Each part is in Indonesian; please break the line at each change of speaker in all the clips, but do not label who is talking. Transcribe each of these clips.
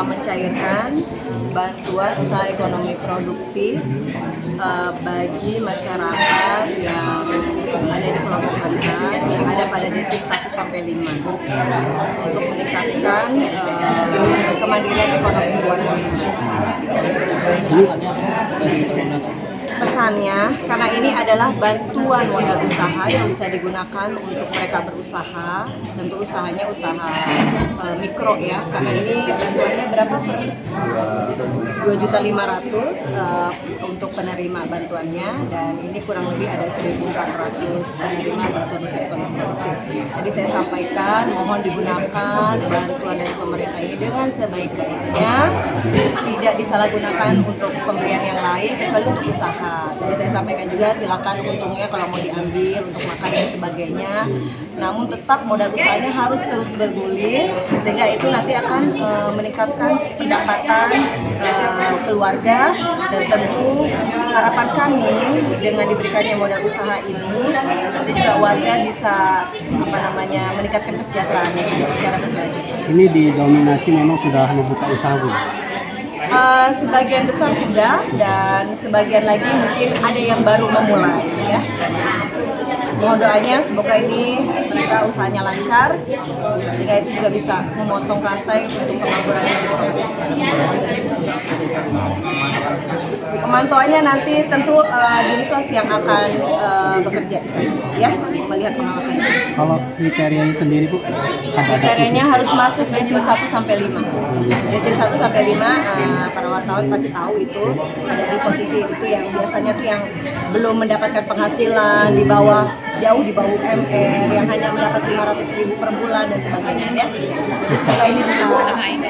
mencairkan bantuan usaha ekonomi produktif bagi masyarakat yang ada di kelompok rentan yang ada pada distrik 1 sampai 5 untuk meningkatkan kemandirian ekonomi warga masyarakat. Pesannya, karena ini adalah bantuan modal usaha yang bisa digunakan untuk mereka berusaha, tentu usahanya usaha mikro ya, karena ini bantuannya berapa per 2.500.000 untuk penerima bantuannya, dan ini kurang lebih ada 1.400 penerima bantuan usaha ekonomi produktif. Jadi saya sampaikan, mohon digunakan bantuan dari pemerintah ini dengan sebaik-baiknya, tidak disalahgunakan untuk pembelian yang lain kecuali untuk usaha. Tadi saya sampaikan juga silakan untungnya kalau mau diambil untuk makan dan sebagainya. Namun tetap modal usahanya harus terus bergulir sehingga itu nanti akan meningkatkan pendapatan keluarga, dan tentu harapan kami dengan diberikannya modal usaha ini nanti juga warga bisa meningkatkan kesejahteraannya secara berkelanjutan.
Ini didominasi memang sudah membuka usaha, Bu?
Sebagian besar sudah, dan sebagian lagi mungkin ada yang baru memulai ya. Mohon doanya semoga ini mereka usahanya lancar sehingga itu juga bisa memotong rantai untuk pengangguran. Pemantauannya nanti tentu Dinsos yang akan bekerja di sana ya, melihat pengawasan.
Kalau kriterianya sendiri, Bu,
kriterianya harus masuk desil 1 sampai 5. Desil 1 sampai 5 para wartawan pasti tahu itu ada di posisi itu yang biasanya tuh yang belum mendapatkan penghasilan jauh di bawah UMR, yang hanya mendapat 500.000 per bulan dan sebagainya ya. Jadi semoga ini bisa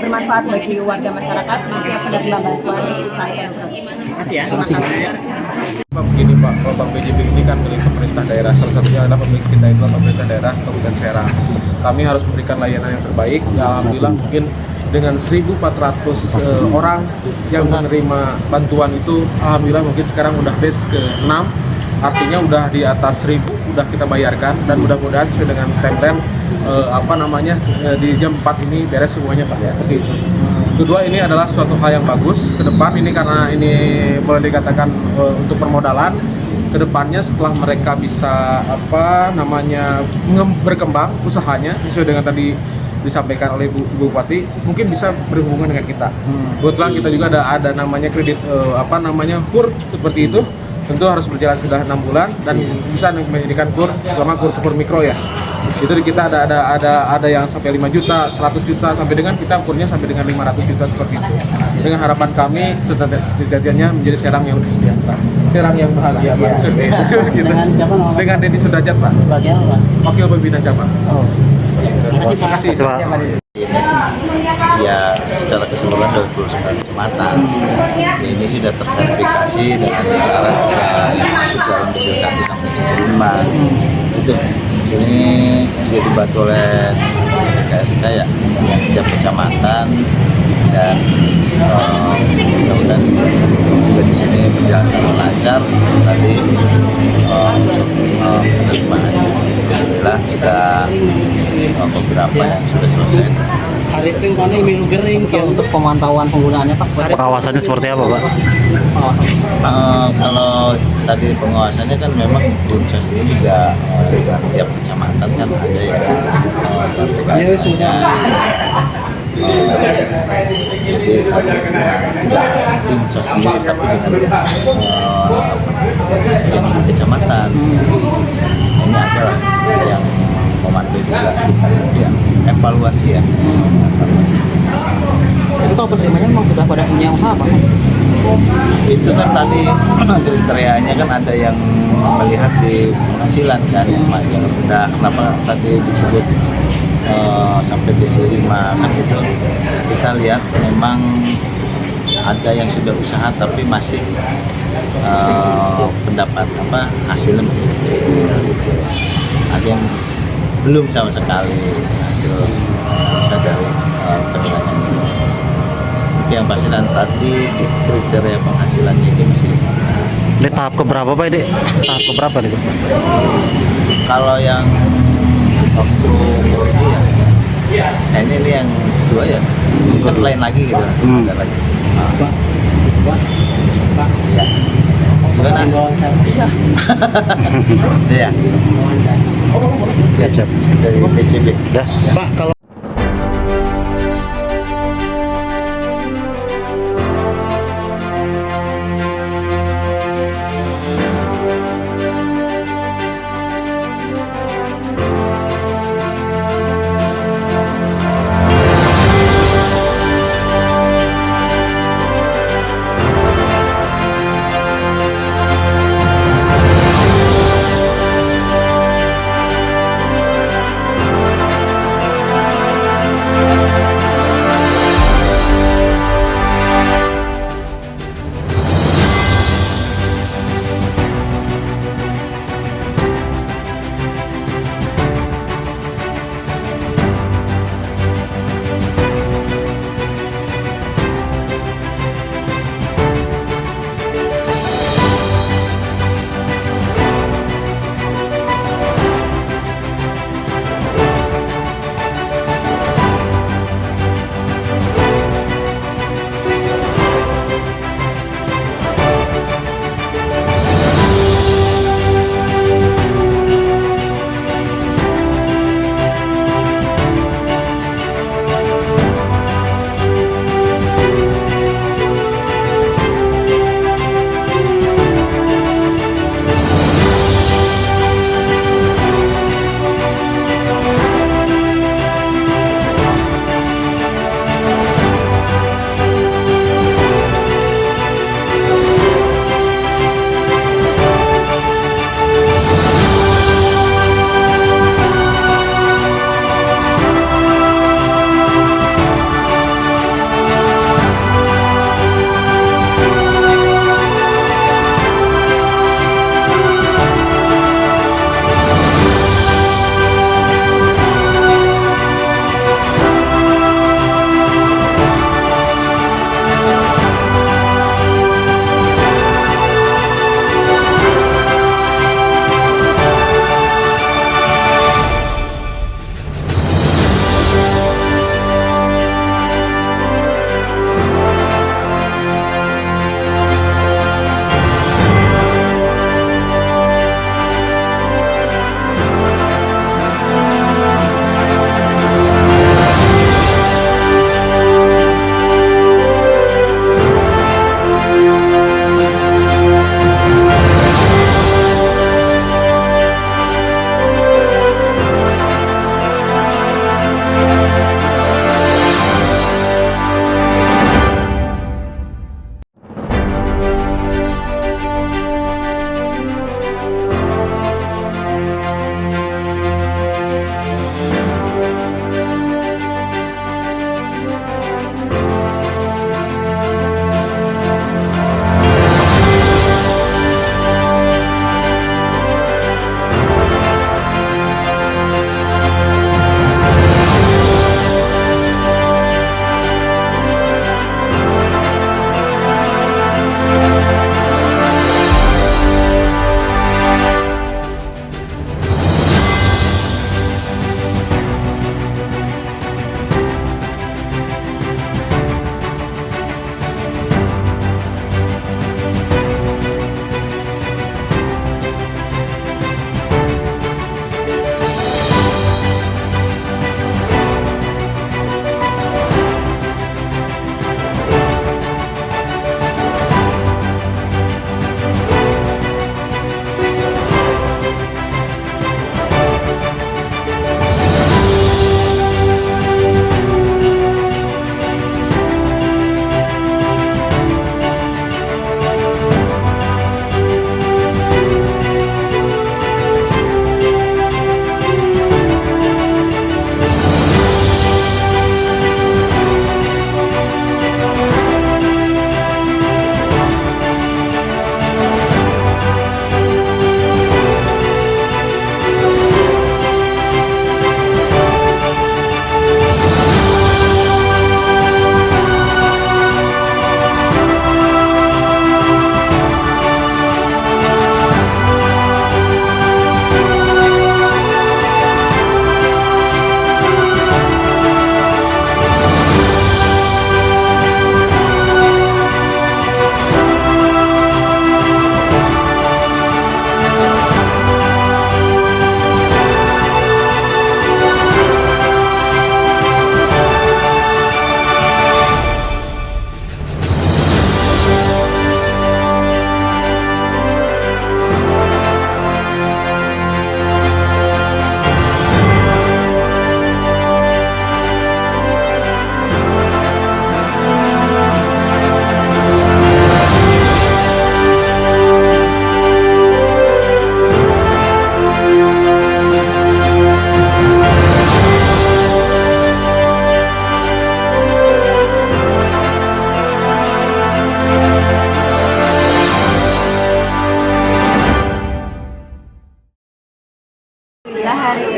bermanfaat bagi warga masyarakat khususnya penerima bantuan usaha ekonomi. Terima kasih.
Begini Pak, kalau Bank BJB ini kan milik pemerintah daerah, salah satunya adalah pemilik kita itu pemerintah daerah Kabupaten Serang. Kami harus memberikan layanan yang terbaik. Alhamdulillah mungkin dengan 1.400 orang yang menerima bantuan itu, alhamdulillah mungkin sekarang udah batch ke-6, artinya udah di atas 1.000 udah kita bayarkan, dan mudah-mudahan sesuai dengan timeline di jam 4 ini beres semuanya Pak ya. Begitu. Kedua, ini adalah suatu hal yang bagus ke depan ini, karena ini boleh dikatakan untuk permodalan ke depannya setelah mereka bisa berkembang usahanya sesuai dengan tadi disampaikan oleh Bu Bupati, mungkin bisa berhubungan dengan kita. Kebetulan kita juga ada namanya kredit KUR seperti itu. Tentu harus berjalan sudah 6 bulan dan bisa menjadikan KUR, terutama KUR super mikro ya. Itu di kita ada yang sampai 5 juta, 100 juta, sampai dengan kita KUR-nya sampai dengan 500 juta seperti itu. Dengan harapan kami sejatinya menjadi Serang yang lebih sejahtera, Serang yang bahagia Pak. Gitu.
Dengan siapa namanya?
Dengan Deddy Sudrajat Pak.
Sebagai apa?
Wakil Pembina Cabang.
Oh.
Terima kasih.
Ya, secara keseluruhan 29 kecamatan. Ini sudah terverifikasi dengan cara yang masuk dalam desil 1 sampai desil 5. Itu ini juga dibantu oleh KSK ya, yang setiap kecamatan, dan mudah-mudahan juga di sini berjalan dengan lancar. Tadi penerimaan alhamdulillah sudah beberapa yang sudah selesai.
Untuk pemantauan penggunaannya Pak,
pengawasannya seperti apa Pak?
Kalau tadi pengawasannya kan memang Dinsos ini juga dengan tiap kecamatan kan ada ya PKS-nya. Jadi tidak Dinsos sendiri tapi dengan kecamatan. Ini adalah yang memantau juga yang evaluasi ya.
Jadi kalau penerimanya memang sudah pada punya usaha Pak?
Itu kan tadi kriterianya kan ada yang melihat di penghasilan kan yang rendah. Kenapa tadi disebut sampai di 5 kan gitu. Kita lihat memang ada yang sudah usaha tapi masih pendapat hasilnya masih kecil gitu. Ada yang belum sama sekali hasil bisa dari kegiatan ini. Yang pasti dan tadi kriteria penghasilannya itu masih.
Ini tahap keberapa Pak ini? Tahap keberapa nih?
Kalau yang waktu ini ya Nah ini yang kedua ya, ikut lain lagi gitu. Ada lagi. Ya. Gimana? Iya.
Siap.
Dari PCB.
Dah.
Pak, kalau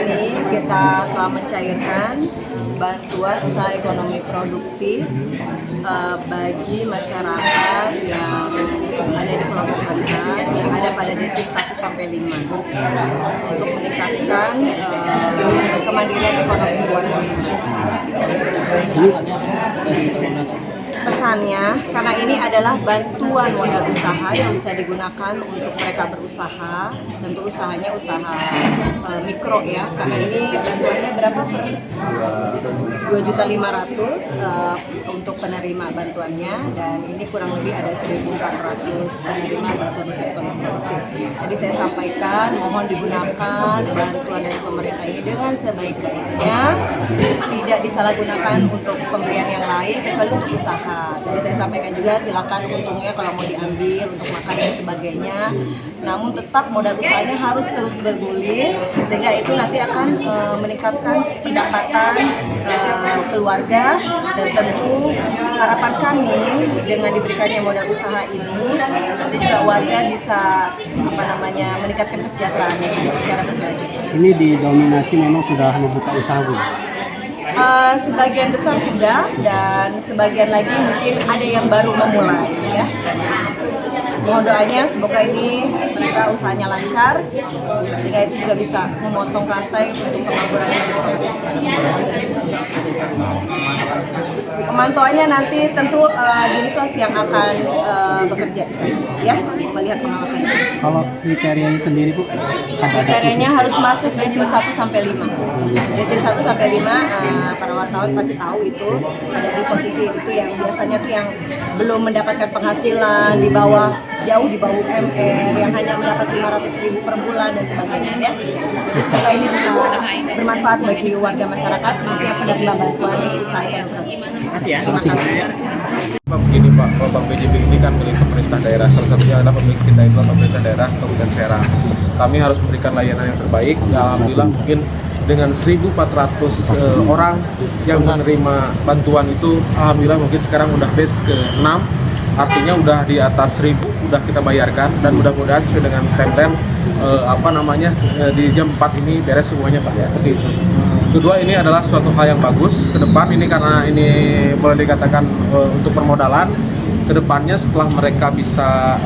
ini kita telah mencairkan bantuan usaha ekonomi produktif bagi masyarakat yang ada di kelompok rentan yang ada pada desil 1 sampai 5 untuk meningkatkan kemandirian ekonomi warga masyarakat. Pesannya, karena ini adalah bantuan modal usaha yang bisa digunakan untuk mereka berusaha, tentu usahanya usaha mikro ya, karena ini bantuannya berapa per 2.500.000 untuk penerima bantuannya, dan ini kurang lebih ada 1.400 penerima bantuan usaha ekonomi produktif. Jadi saya sampaikan, mohon digunakan bantuan dari pemerintah ini dengan sebaik-baiknya, tidak disalahgunakan untuk pemberian yang lain kecuali untuk usaha. Jadi saya sampaikan juga silakan untungnya kalau mau diambil untuk makan dan sebagainya. Namun tetap modal usahanya harus terus bergulir sehingga itu nanti akan meningkatkan pendapatan keluarga, dan tentu harapan kami dengan diberikannya modal usaha ini nanti juga warga bisa meningkatkan kesejahteraannya secara berkelanjutan.
Ini didominasi memang sudah membuka usaha, Bu?
Sebagian besar sudah, dan sebagian lagi mungkin ada yang baru memulai ya. Mohon doanya semoga ini mereka usahanya lancar sehingga itu juga bisa memotong rantai untuk kemakmuran. Pemantauannya nanti tentu Dinsos yang akan bekerja di sana ya, melihat pengawasan.
Kalau kriterianya sendiri, Bu?
Kriterianya harus masuk desil 1 sampai 5. Desil 1 sampai 5 para wartawan pasti tahu itu ada di posisi itu yang biasanya tuh yang belum mendapatkan penghasilan jauh di bawah UMR, yang hanya mendapat 500.000 per bulan dan sebagainya ya. Jadi semoga ini bisa bermanfaat bagi warga masyarakat khususnya penerima bantuan usaha ekonomi. Terima kasih ya. Terima kasih.
Begini Pak, kalau Bank BJB ini kan milik pemerintah daerah, salah satunya adalah pemilik kita itu pemerintah daerah Kabupaten Serang. Kami harus memberikan layanan yang terbaik. Ya, alhamdulillah mungkin dengan 1.400 orang yang menerima bantuan itu, alhamdulillah mungkin sekarang udah base ke-6, artinya udah di atas 1.000 udah kita bayarkan, dan mudah-mudahan sesuai dengan timeline di jam 4 ini beres semuanya Pak ya. Seperti itu. Kedua, ini adalah suatu hal yang bagus ke depan ini, karena ini boleh dikatakan untuk permodalan ke depannya setelah mereka bisa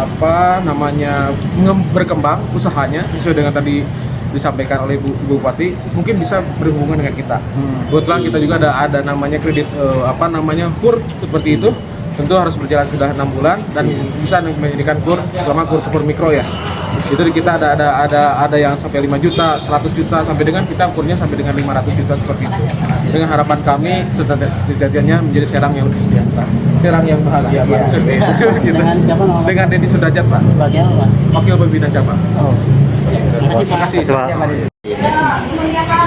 berkembang usahanya sesuai dengan tadi disampaikan oleh Bu Bupati, mungkin bisa berhubungan dengan kita. Kebetulan kita juga ada namanya kredit KUR seperti itu. Tentu harus berjalan sudah 6 bulan dan bisa menjadikan KUR, terutama KUR super mikro ya. Itu di kita ada yang sampai 5 juta, 100 juta, sampai dengan kita KUR-nya sampai dengan 500 juta seperti itu. Dengan harapan kami sejatinya menjadi Serang yang lebih sejahtera, Serang yang bahagia Pak.
Dengan siapa namanya?
Dengan Dedi Sudajat Pak,
Bagian apa?
Wakil Pembina Cabang.
Oh.
Terima kasih.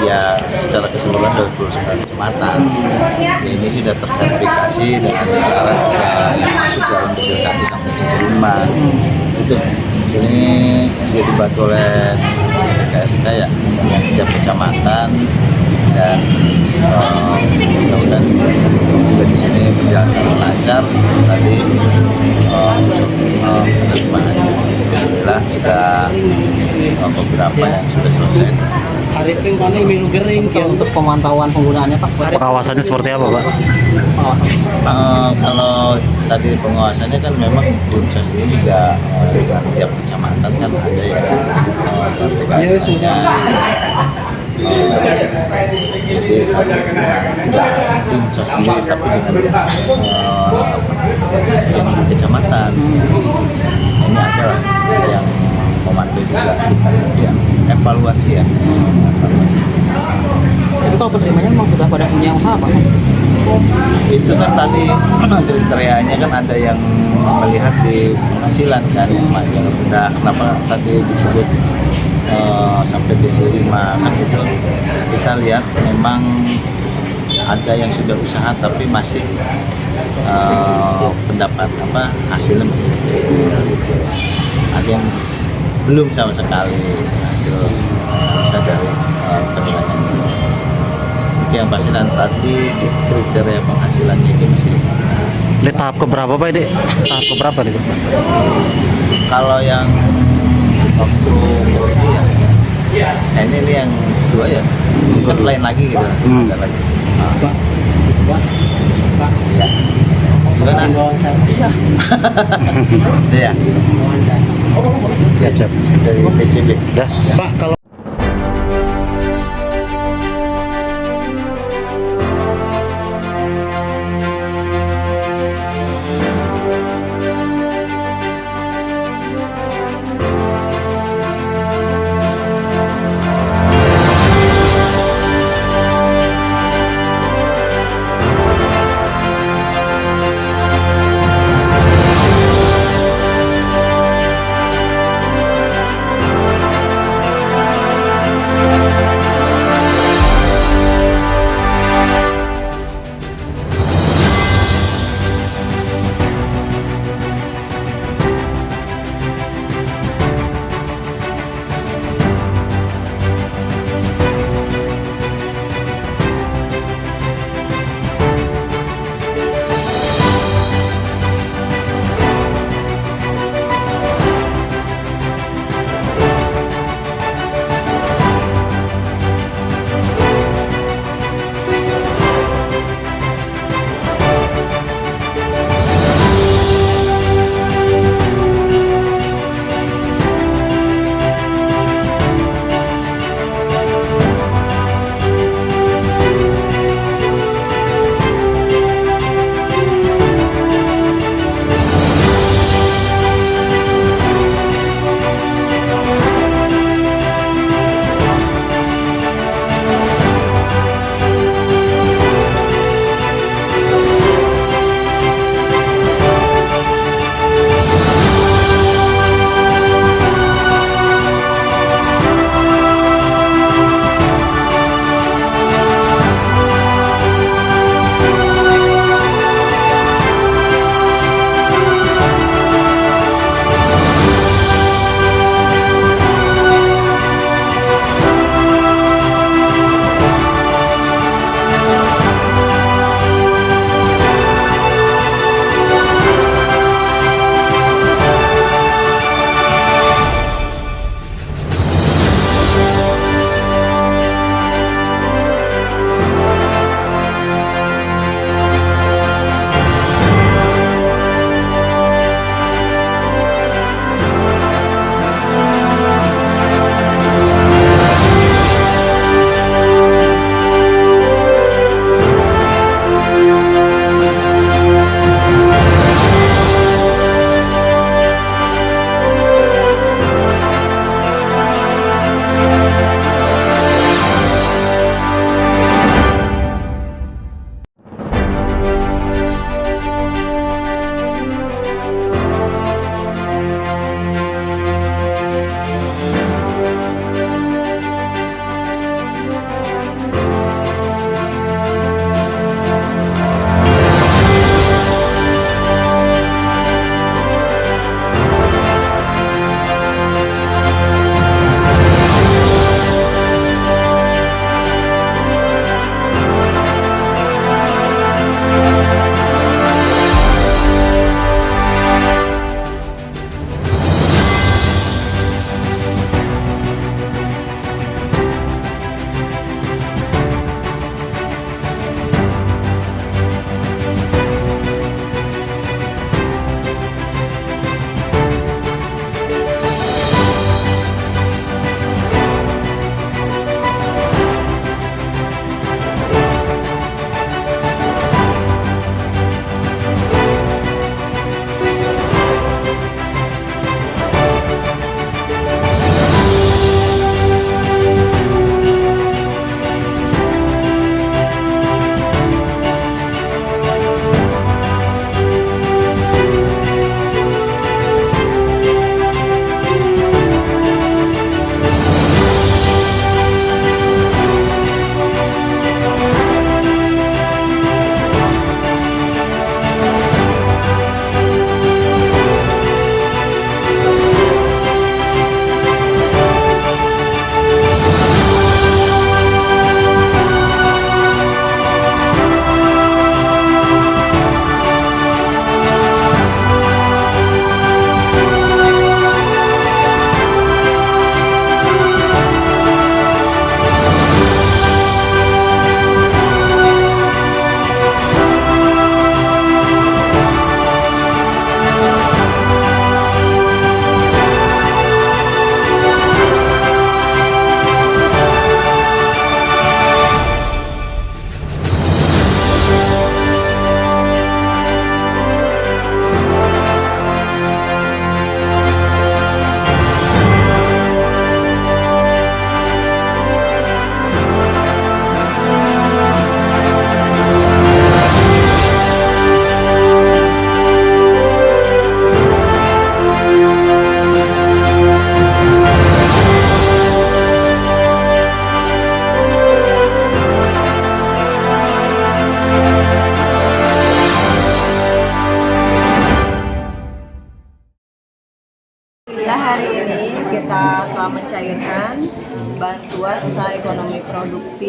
Ya, secara keseluruhan 29 kecamatan ini sudah terverifikasi dengan cara yang masuk dalam desil 1 sampai desil 5. Itu ini juga dibantu oleh KSK ya, yang setiap kecamatan, dan mudah-mudahan juga di sini berjalan dengan lancar. Tadi penerimaan alhamdulillah kita beberapa yang sudah selesai.
Arifin kone milu gering untuk pemantauan penggunaannya, Pak.
Pengawasannya seperti apa, Pak?
Kalau tadi pengawasannya kan memang Dinsos ini juga dengan tiap kecamatan kan ada yang verifikasinya. Jadi nggak Dinsos sendiri tapi dengan kecamatan. Ini adalah yang memantau juga yang evaluasi ya.
Tapi kalau penerimanya memang sudah pada punya usaha, Pak?
Itu kan tadi kriterianya kan ada yang melihat di penghasilan kan, yang rendah. Kenapa tadi disebut sampai desil 5 kan itu kita lihat memang ada yang sudah usaha tapi masih pendapat hasilnya masih kecil. Ada yang belum sama sekali hasil bisa dari penilaian. Yang pasti dan tadi kriteria penghasilannya itu masih.
Di tahap keberapa Pak ini? Tahap keberapa nih?
Kalau yang waktu ini ya, ini yang kedua ya. kan lain lagi gitu. Ada lagi. Iya. Gimana? Iya.
Siap.
Dari PCB.
Dah.
Pak, kalau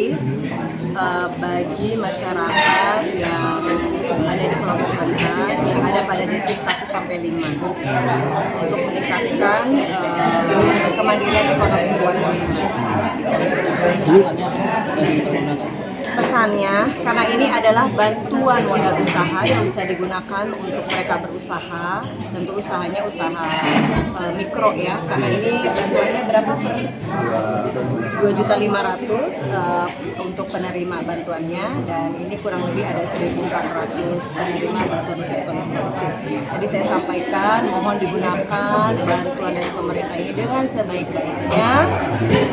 gratis bagi masyarakat yang ada di kelompok rentan yang ada pada distrik 1 sampai 5 untuk meningkatkan kemandirian ekonomi warga masyarakat. Pesannya, karena ini adalah bantuan modal usaha yang bisa digunakan untuk mereka berusaha, tentu usahanya usaha mikro ya, karena ini bantuannya berapa per 2.500.000 untuk penerima bantuannya, dan ini kurang lebih ada 1.400 penerima bantuan usaha ekonomi kecil. Jadi saya sampaikan, mohon digunakan bantuan dari pemerintah ini dengan sebaik-baiknya,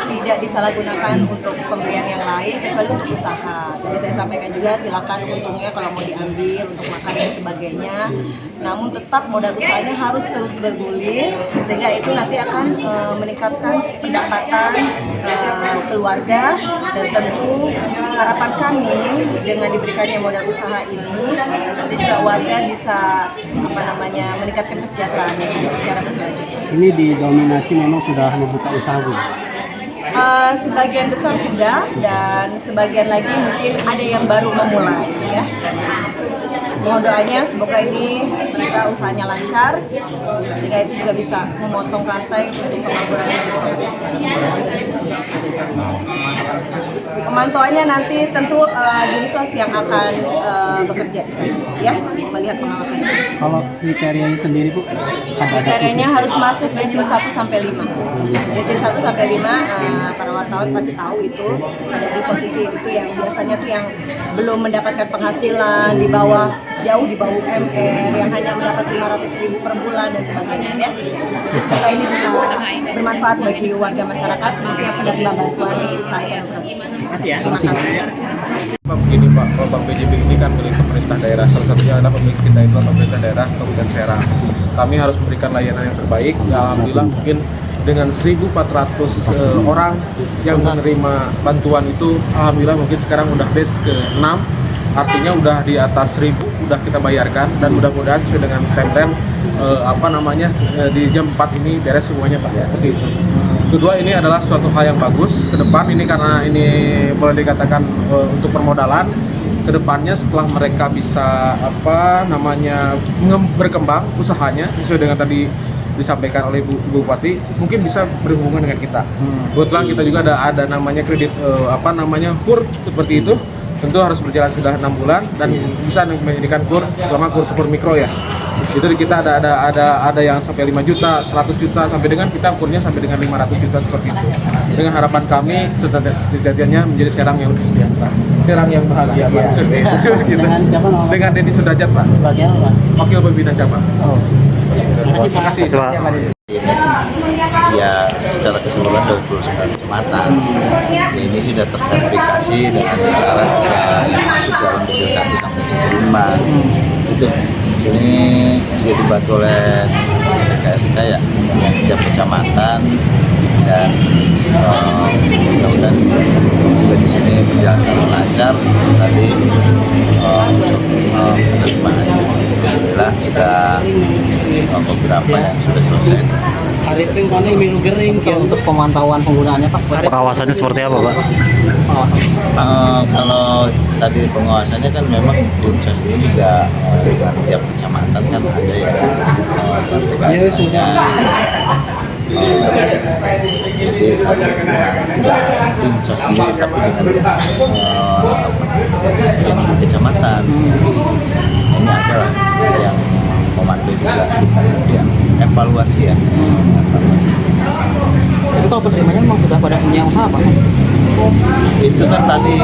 tidak disalahgunakan untuk pemberian yang lain kecuali untuk usaha. Jadi saya sampaikan juga silakan untungnya kalau mau diambil untuk makan dan sebagainya. Namun tetap modal usahanya harus terus bergulir sehingga itu nanti akan meningkatkan pendapatan keluarga, dan tentu harapan kami dengan diberikannya modal usaha ini nanti juga warga bisa meningkatkan kesejahteraannya secara berkelanjutan.
Ini didominasi memang sudah membuka usaha, Bu?
Sebagian besar sudah, dan sebagian lagi mungkin ada yang baru memulai ya. Mohon doanya semoga ini mereka usahanya lancar sehingga itu juga bisa memotong rantai untuk pengangguran. Pemantauannya nanti tentu Dinsos yang akan bekerja di sana ya, melihat pengawasannya.
Kalau kriterianya sendiri, Bu?
Kriterianya harus masuk desil 1 sampai 5. Desil 1 sampai 5 para wartawan pasti tahu itu ada di posisi itu yang biasanya tuh yang belum mendapatkan penghasilan jauh di bawah UMR, yang hanya mendapat 500.000 per bulan dan sebagainya ya. Jadi semoga ini bisa bermanfaat bagi warga masyarakat khususnya penerima bantuan usaha ekonomi. Terima kasih.
Begini Pak, Program PJB ini kan milik pemerintah daerah, salah satunya adalah pemilik kita itu pemerintah daerah Kabupaten Serang. Kami harus memberikan layanan yang terbaik. Alhamdulillah mungkin dengan 1.400 orang yang menerima bantuan itu, alhamdulillah mungkin sekarang udah base ke-6, artinya udah di atas 1.000 udah kita bayarkan, dan mudah-mudahan sesuai dengan timeline di jam 4 ini beres semuanya Pak ya. Seperti itu. Kedua, ini adalah suatu hal yang bagus ke depan ini, karena ini boleh dikatakan untuk permodalan ke depannya setelah mereka bisa berkembang usahanya sesuai dengan tadi disampaikan oleh Bu Bupati, mungkin bisa berhubungan dengan kita. Kebetulan kita juga ada namanya kredit KUR seperti itu. Tentu harus berjalan sudah 6 bulan dan bisa menjadikan KUR selama KUR super mikro ya. Itu di kita ada yang sampai 5 juta, 100 juta, sampai dengan kita KUR-nya sampai dengan 500 juta seperti itu. Dengan harapan kami sejatinya menjadi Serang yang lebih sejahtera, Serang yang bahagia Pak. Dengan Denny Sudrajat Pak.
Bagian apa?
Wakil Pembina Cabang. Terima kasih.
Ya, secara keseluruhan 29 kecamatan ini sudah terverifikasi dengan cara yang masuk dalam desil 1 sampai desil 5. Itu ini juga dibantu oleh KSK ya, yang setiap kecamatan, dan mudah-mudahan juga di sini berjalan dengan lancar. Tadi untuk penerimaan alhamdulillah kita beberapa yang sudah selesai.
Arifin kone milu gering untuk pemantauan penggunaannya, Pak.
Pengawasannya seperti apa, Pak?
Kalau tadi pengawasannya kan memang Dinsos ini juga dengan tiap kecamatan kan ada yang tugasnya. Jadi Dinsos ini tapi dengan kecamatan ini adalah yang memantau juga, kemudian evaluasi ya.
Tapi kalau penerimanya memang sudah pada punya usaha, Pak?
Itu kan tadi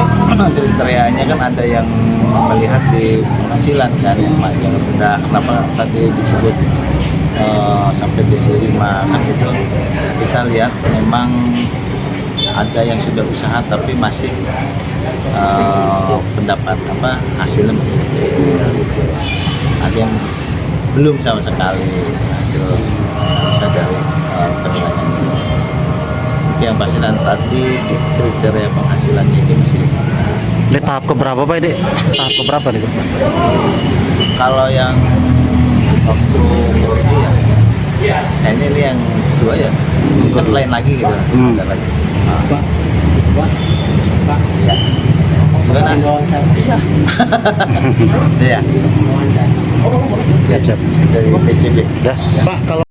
kriterianya kan ada yang melihat di penghasilan kan, yang rendah. Kenapa tadi disebut sampai desil 5 kan gitu. Kita lihat memang ada yang sudah usaha tapi masih pendapat hasilnya masih kecil. Ada yang belum sama sekali hasil bisa dari penilaian. Yang pasti tadi di kriteria penghasilannya itu masih.
Di tahap keberapa Pak ini? Tahap keberapa nih?
Kalau yang waktu ini ya, ini yang kedua ya, ikut lain lagi gitu. Ada lagi. Iya. Gimana? Iya.
Siap, siap.
Dari PCB.
Dah.
Pak, kalau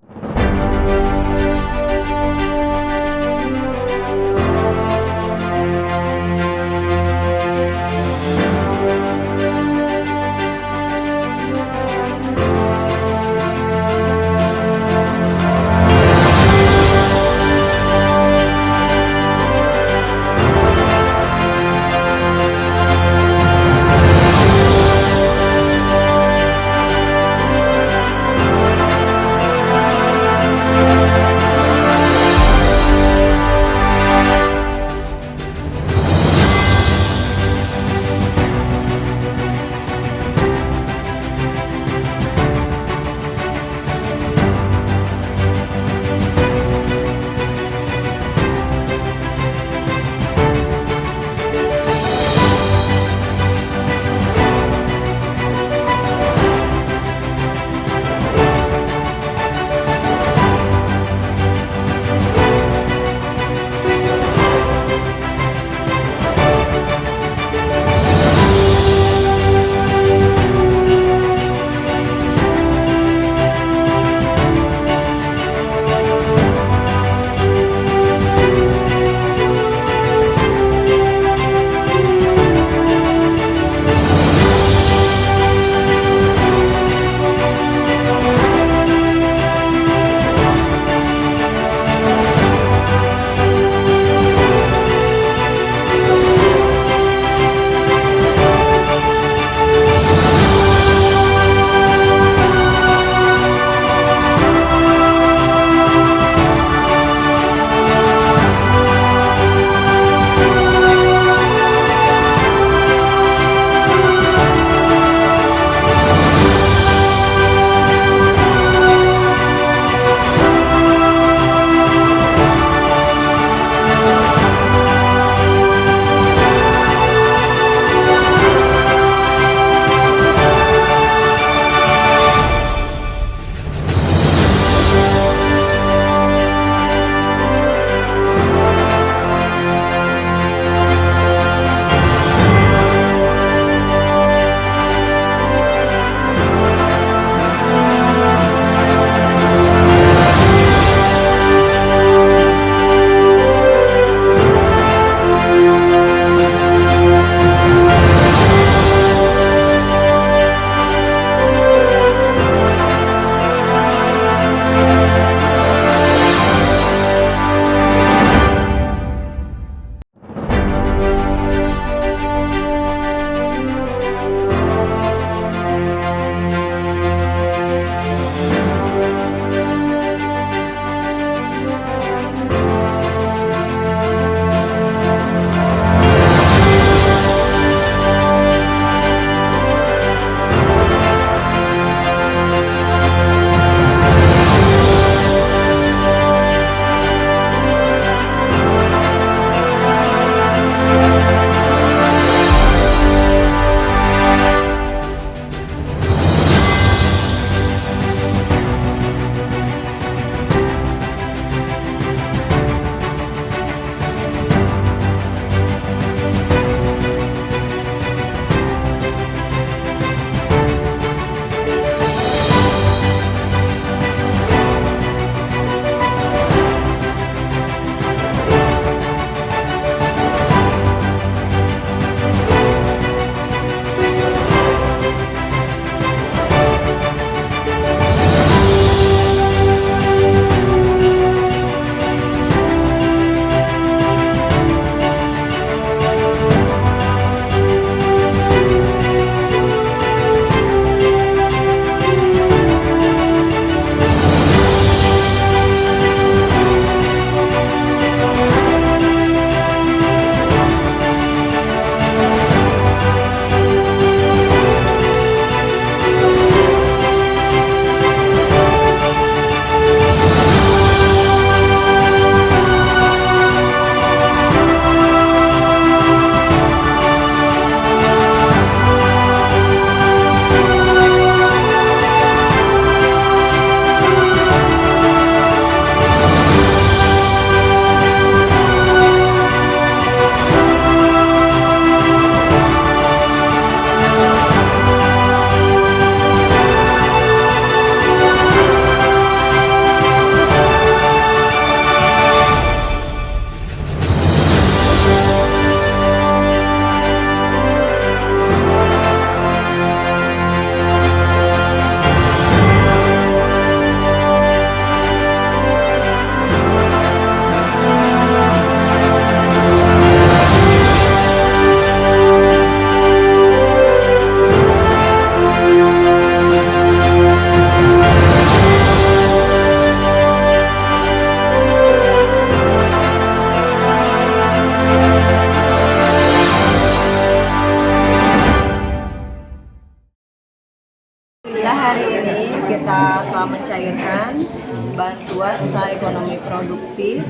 mencairkan bantuan usaha ekonomi produktif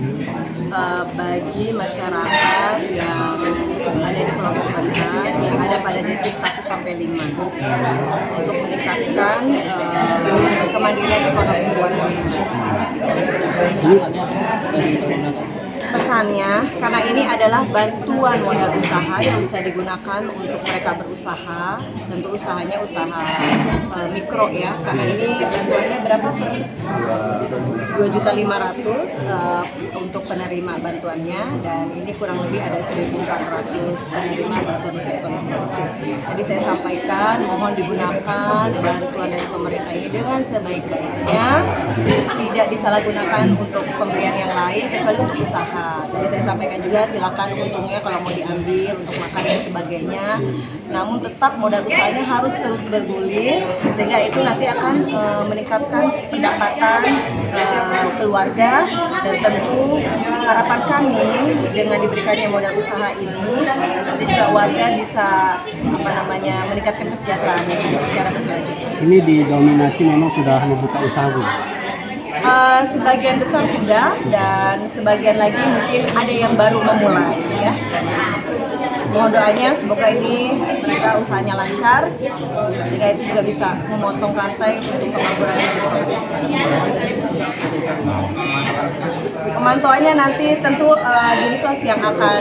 bagi masyarakat yang ada di kelompok rentan yang ada pada distrik 1 sampai 5 untuk meningkatkan kemandirian ekonomi warga masyarakat. Pesannya, karena ini adalah bantuan modal usaha yang bisa digunakan untuk mereka berusaha, tentu usahanya usaha mikro ya, karena ini bantuannya berapa per 2.500.000 untuk penerima bantuannya, dan ini kurang lebih ada 1.400 penerima bantuan usaha ekonomi. Jadi saya sampaikan, mohon digunakan bantuan dari pemerintah ini dengan sebaik-baiknya, tidak disalahgunakan untuk pemberian yang lain kecuali untuk usaha. Tadi saya sampaikan juga silakan untungnya kalau mau diambil untuk makan dan sebagainya. Namun tetap modal usahanya harus terus bergulir sehingga itu nanti akan meningkatkan pendapatan keluarga, dan tentu harapan kami dengan diberikannya modal usaha ini nanti juga warga bisa meningkatkan kesejahteraan secara berkelanjutan.
Ini didominasi memang sudah membuka usaha, Bu?
Sebagian besar sudah, dan sebagian lagi mungkin ada yang baru memulai ya. Mohon doanya semoga ini mereka usahanya lancar sehingga itu juga bisa memotong rantai untuk pengangguran yang pemantauannya nanti tentu Dinsos yang akan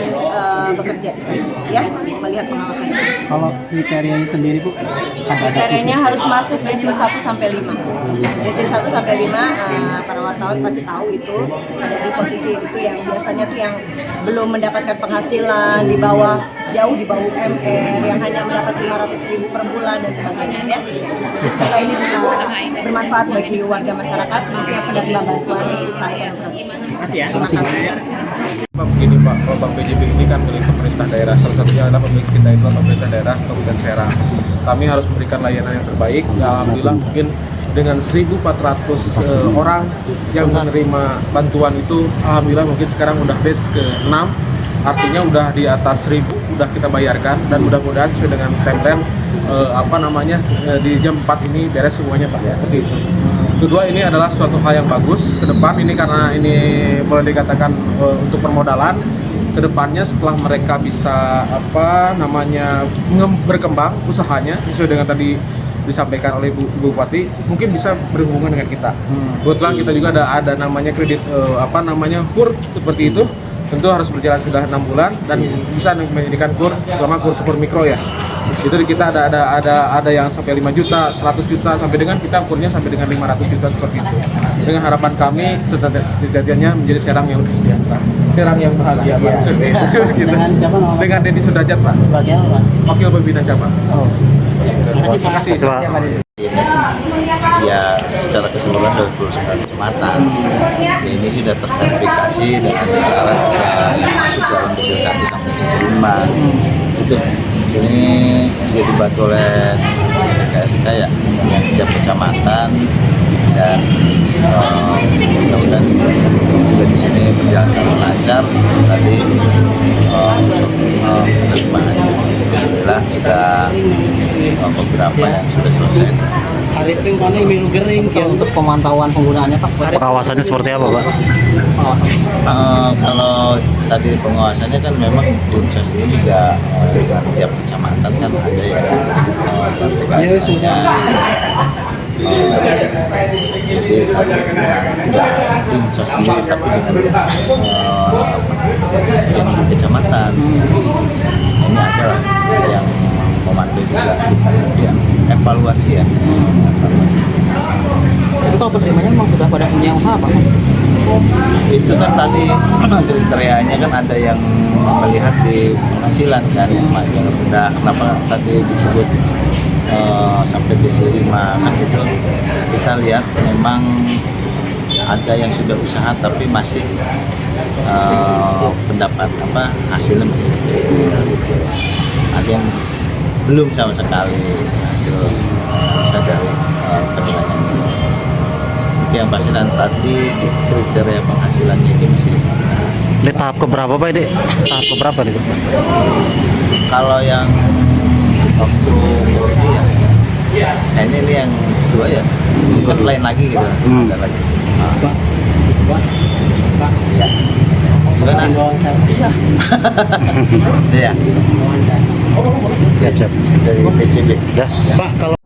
bekerja di sana ya, melihat pengawasan.
Kalau kriterianya sendiri, Bu,
kriterianya harus masuk desil 1 sampai 5. Desil 1 sampai 5 para wartawan pasti tahu itu ada di posisi itu yang biasanya tuh yang belum mendapatkan penghasilan jauh di bawah UMR, yang hanya mendapat 500.000 per bulan dan sebagainya ya. Jadi semoga ini bisa bermanfaat bagi warga masyarakat khususnya penerima bantuan usaha ekonomi. Terima kasih.
Begini Pak, kalau Bank BJB ini kan milik pemerintah daerah, salah satunya adalah pemilik kita itu pemerintah daerah Kabupaten Serang. Kami harus memberikan layanan yang terbaik. Alhamdulillah mungkin dengan 1.400 orang yang menerima bantuan itu, alhamdulillah mungkin sekarang udah batch ke-6, artinya udah di atas 1.000 udah kita bayarkan, dan mudah-mudahan sesuai dengan timeline di jam 4 ini beres semuanya Pak ya, seperti itu. Kedua, ini adalah suatu hal yang bagus ke depan ini, karena ini boleh dikatakan untuk permodalan ke depannya setelah mereka bisa berkembang usahanya sesuai dengan tadi disampaikan oleh Bu Bupati, mungkin bisa berhubungan dengan kita. Kebetulan kita juga ada namanya kredit KUR seperti itu. Tentu harus berjalan sudah 6 bulan dan bisa menjadikan KUR selama KUR super mikro ya. Itu kita ada yang sampai 5 juta, 100 juta, sampai dengan kita KUR-nya sampai dengan 500 juta seperti itu. Dengan harapan kami sejatinya menjadi Serang yang lebih sejahtera, Serang yang bahagia Pak. Gitu. Dengan Deddy Sudrajat Pak. Wakil Pembina Cabang. Terima kasih.
Ya, secara keseluruhan 29 kecamatan. Ini sudah terverifikasi dengan cara yang masuk dalam desil 1 sampai desil 5. Itu ini juga dibantu oleh KSK ya, yang setiap kecamatan, dan mudah-mudahan juga di sini berjalan dengan lancar. Tadi penerimaan alhamdulillah sudah beberapa yang sudah selesai nih.
Arifin mana menu gering untuk pemantauan penggunaannya, Pak?
Pengawasannya seperti apa, Pak?
Kalau tadi pengawasannya kan memang Dinsos ini juga dengan tiap kecamatan kan ada yang aplikasinya. Jadi tidak Dinsos sendiri tapi dengan kecamatan. Ini adalah yang memantau juga kemudian evaluasi ya.
Tapi kalau penerimanya memang sudah pada punya usaha, Pak?
Itu kan tadi kriterianya kan ada yang melihat di penghasilan kan yang rendah. Kenapa tadi disebut sampai desil 5 kan gitu. Kita lihat memang ada yang sudah usaha tapi masih pendapat hasilnya masih kecil gitu. Ada yang belum sama sekali hasil dari penilaian. Yang penghasilan tadi kriteria penghasilannya itu masih.
Ini tahap keberapa, Pak? Ini tahap keberapa nih?
Kalau yang waktu ini ya Nah ini yang kedua ya, ikut lain lagi gitu. Ada lagi.
Pak, Pak,
Ya. Gimana? Iya.
Siap.
Dari PCB.
Dah.
Pak, kalau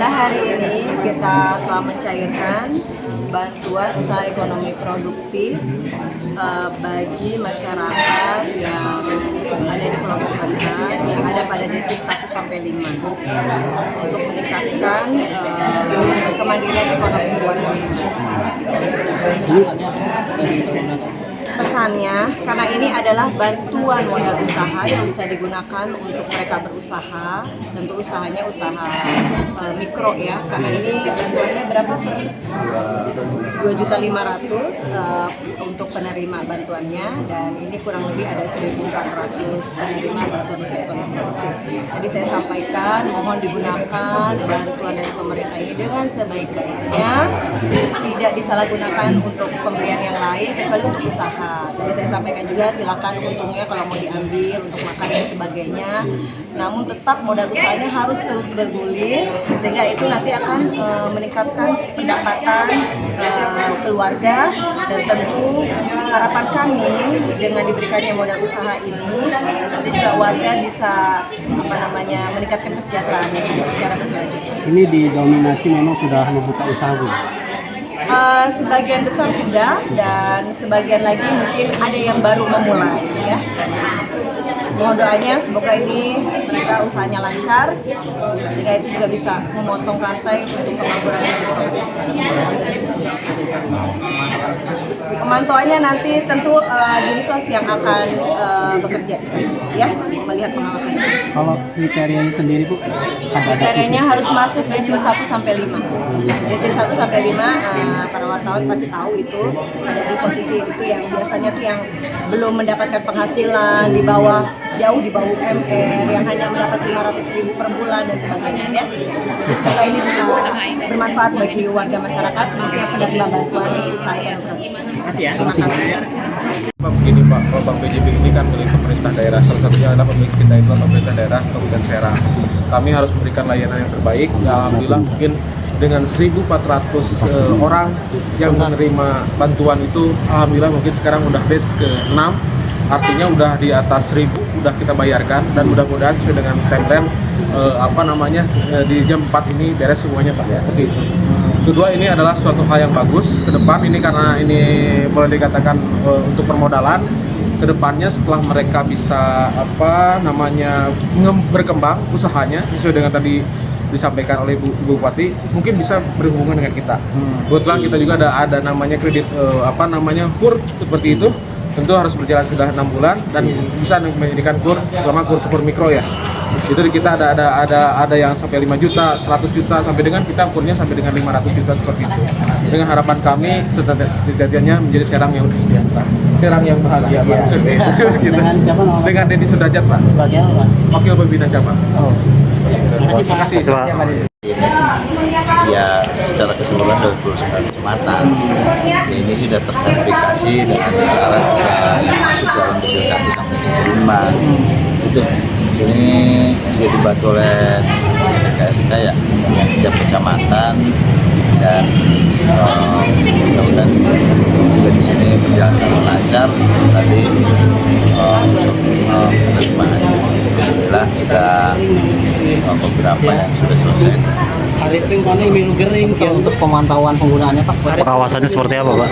Alhamdulillah hari ini kita telah mencairkan bantuan usaha ekonomi produktif bagi masyarakat yang ada di kelompok rentan yang ada pada distrik 1 sampai 5 untuk meningkatkan kemandirian ekonomi warga masyarakat. Pesannya, karena ini adalah bantuan modal usaha yang bisa digunakan untuk mereka berusaha, tentu usahanya usaha mikro ya, karena ini bantuannya berapa per 2.500.000 untuk penerima bantuannya, dan ini kurang lebih ada 1.400 penerima bantuan usaha ekonomi produktif. Jadi saya sampaikan, mohon digunakan bantuan dari pemerintah ini dengan sebaik-baiknya, tidak disalahgunakan untuk pembelian yang lain kecuali untuk usaha. Jadi saya sampaikan juga silakan untungnya kalau mau diambil untuk makan dan sebagainya. Namun tetap modal usahanya harus terus bergulir sehingga itu nanti akan meningkatkan pendapatan keluarga, dan tentu harapan kami dengan diberikannya modal usaha ini nanti juga warga bisa meningkatkan kesejahteraannya secara berkelanjutan.
Ini didominasi memang sudah membuka usaha, Bu?
Sebagian besar sudah, dan sebagian lagi mungkin ada yang baru memulai ya. Mohon doanya semoga ini mereka usahanya lancar sehingga itu juga bisa memotong rantai untuk pengangguran. Pemantauannya nanti tentu Dinsos yang akan bekerja di sana ya, melihat pengawasan.
Kalau kriterianya sendiri, Bu,
kriterianya harus masuk desil 1 sampai 5. Desil 1 sampai 5 para wartawan pasti tahu itu ada di posisi itu yang biasanya tuh yang belum mendapatkan penghasilan jauh di bawah UMR, yang hanya mendapat 500.000 per bulan dan sebagainya ya. Jadi semoga ini bisa bermanfaat bagi warga masyarakat khususnya penerima bantuan usaha ekonomi. Terima kasih.
Begini Pak, Bank BJB ini kan milik pemerintah daerah, salah satunya adalah pemilik kita itu pemerintah daerah Kabupaten Serang. Kami harus memberikan layanan yang terbaik. Alhamdulillah mungkin dengan 1.400 orang yang menerima bantuan itu, alhamdulillah mungkin sekarang udah batch ke-6, artinya udah di atas 1.000 udah kita bayarkan, dan mudah-mudahan sesuai dengan timeline di jam 4 ini beres semuanya Pak ya. Oke. Kedua, ini adalah suatu hal yang bagus ke depan ini, karena ini boleh dikatakan untuk permodalan ke depannya setelah mereka bisa berkembang usahanya sesuai dengan tadi disampaikan oleh Bu Bupati, mungkin bisa berhubungan dengan kita. Kebetulan kita juga ada namanya kredit KUR seperti itu. Tentu harus berjalan sudah 6 bulan dan bisa menjadikan KUR, terutama KUR super mikro ya. Itu di kita ada yang sampai 5 juta, 100 juta, sampai dengan kita KUR-nya sampai dengan 500 juta seperti itu. Dengan harapan kami sejatinya menjadi Serang yang sejahtera, Serang yang bahagia Pak.
Dengan siapa namanya?
Dengan Dedi Sudajat Pak,
Bagian apa?
Wakil Pembina Cabang.
Oh.
Terima kasih.
Ya, secara keseluruhan 29 kecamatan ini sudah terverifikasi dengan cara yang masuk dalam desil 1 sampai desil 5. Itu ini juga dibantu oleh KSK ya, yang setiap kecamatan, dan mudah-mudahan juga di sini berjalan dengan lancar. Tadi untuk penerimaan alhamdulillah kita beberapa yang sudah selesai nih.
Arifin kono menu gering untuk pemantauan penggunaannya, Pak.
Pengawasannya seperti apa, Pak?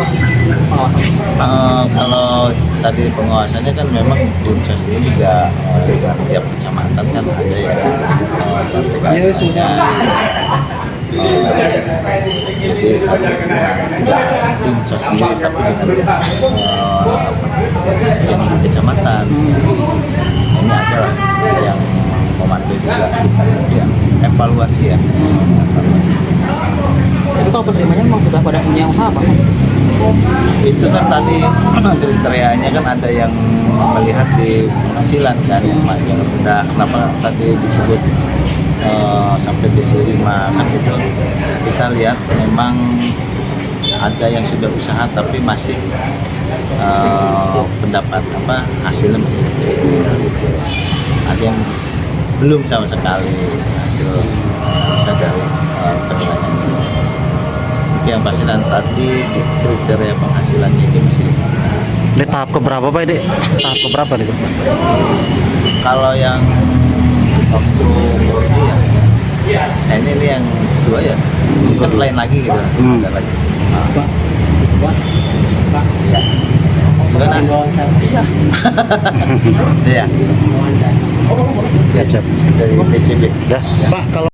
Kalau tadi pengawasannya kan memang Dinsos ini juga dengan tiap kecamatan kan ada ya PKS-nya. Jadi tidak Dinsos ini tapi dengan yang di kecamatan ini adalah yang memantau juga, yang evaluasi ya.
Tapi kalau penerimanya memang sudah pada punya usaha, Pak?
Itu kan tadi kriterianya kan ada yang melihat di penghasilan kan, yang rendah. Kenapa tadi disebut sampai desil 5 kan itu kita lihat memang ada yang sudah usaha tapi masih pendapat hasilnya masih kecil. Ada yang belum sama sekali hasil bisa dari penilaian. Yang pasti dan tadi kriteria penghasilannya itu masih.
Ini tahap keberapa, Pak? Tahap keberapa nih?
Kalau yang waktu ini ya Nah ini yang kedua ya, ini kan lain lagi gitu. Ada lagi. Ya. Gimana? Iya. Iya.
Siap.
Dari PCB.
Dah.
Pak, kalau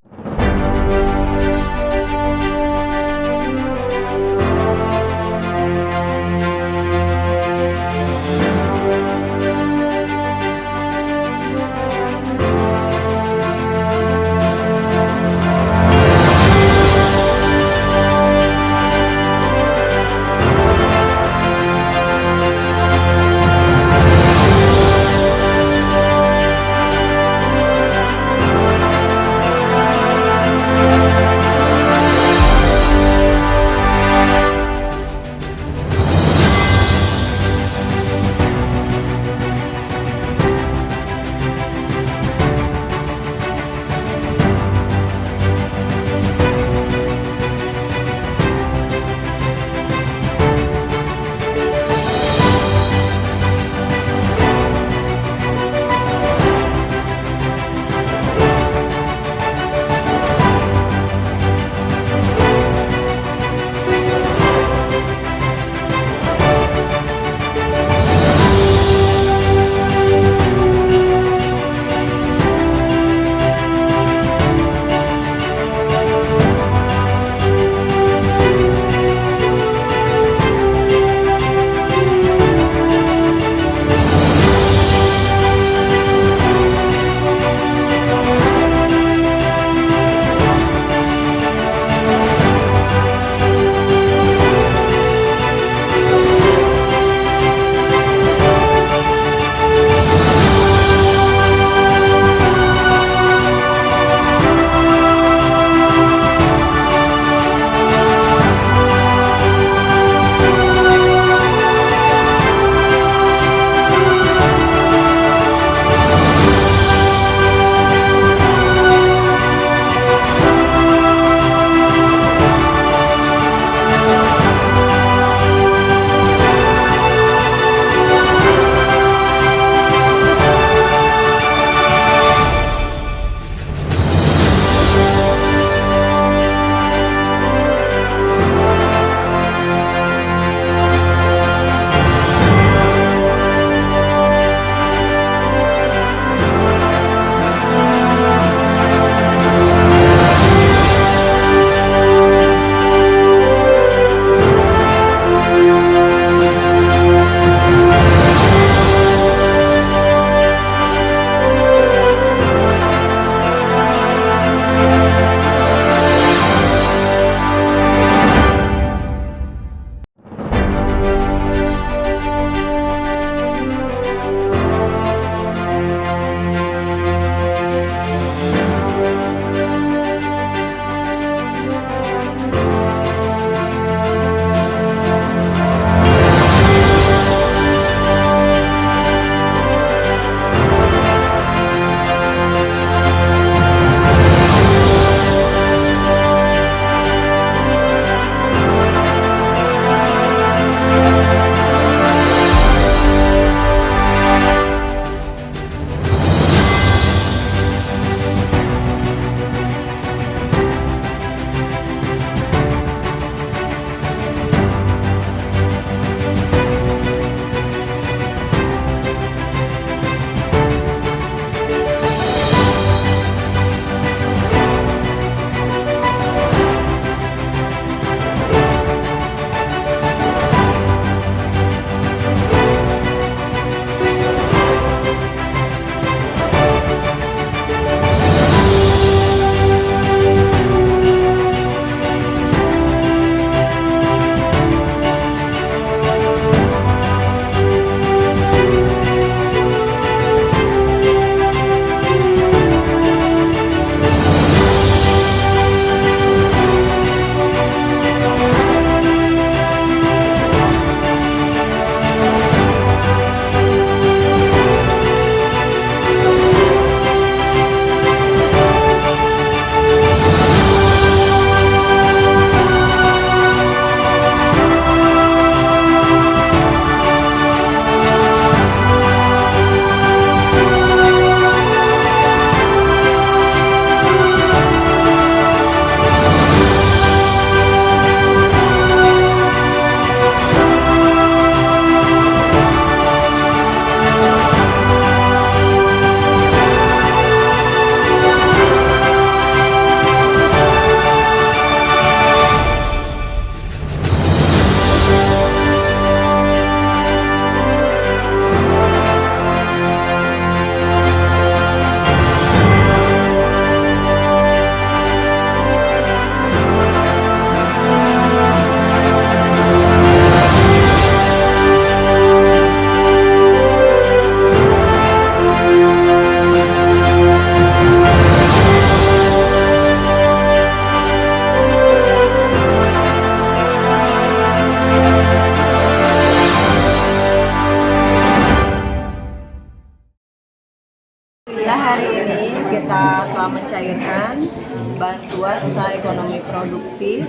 mencairkan bantuan usaha ekonomi produktif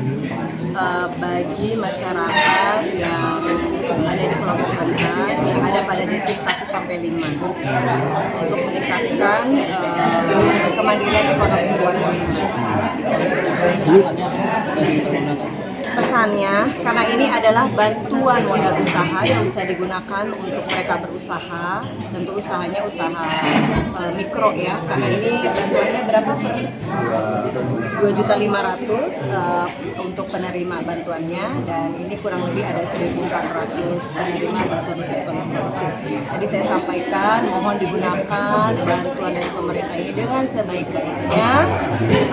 bagi masyarakat yang ada di kelompok rentan yang ada pada distrik 1 sampai 5 untuk meningkatkan kemandirian ekonomi warga masyarakat. Pesannya, karena ini adalah bantuan modal usaha yang bisa digunakan untuk mereka berusaha, tentu usahanya usaha mikro ya, karena ini bantuannya berapa per 2.500.000 untuk penerima bantuannya, dan ini kurang lebih ada 1.400 penerima bantuan usaha ekonomi produktif. Jadi saya sampaikan, mohon digunakan bantuan dari pemerintah ini dengan sebaik-baiknya,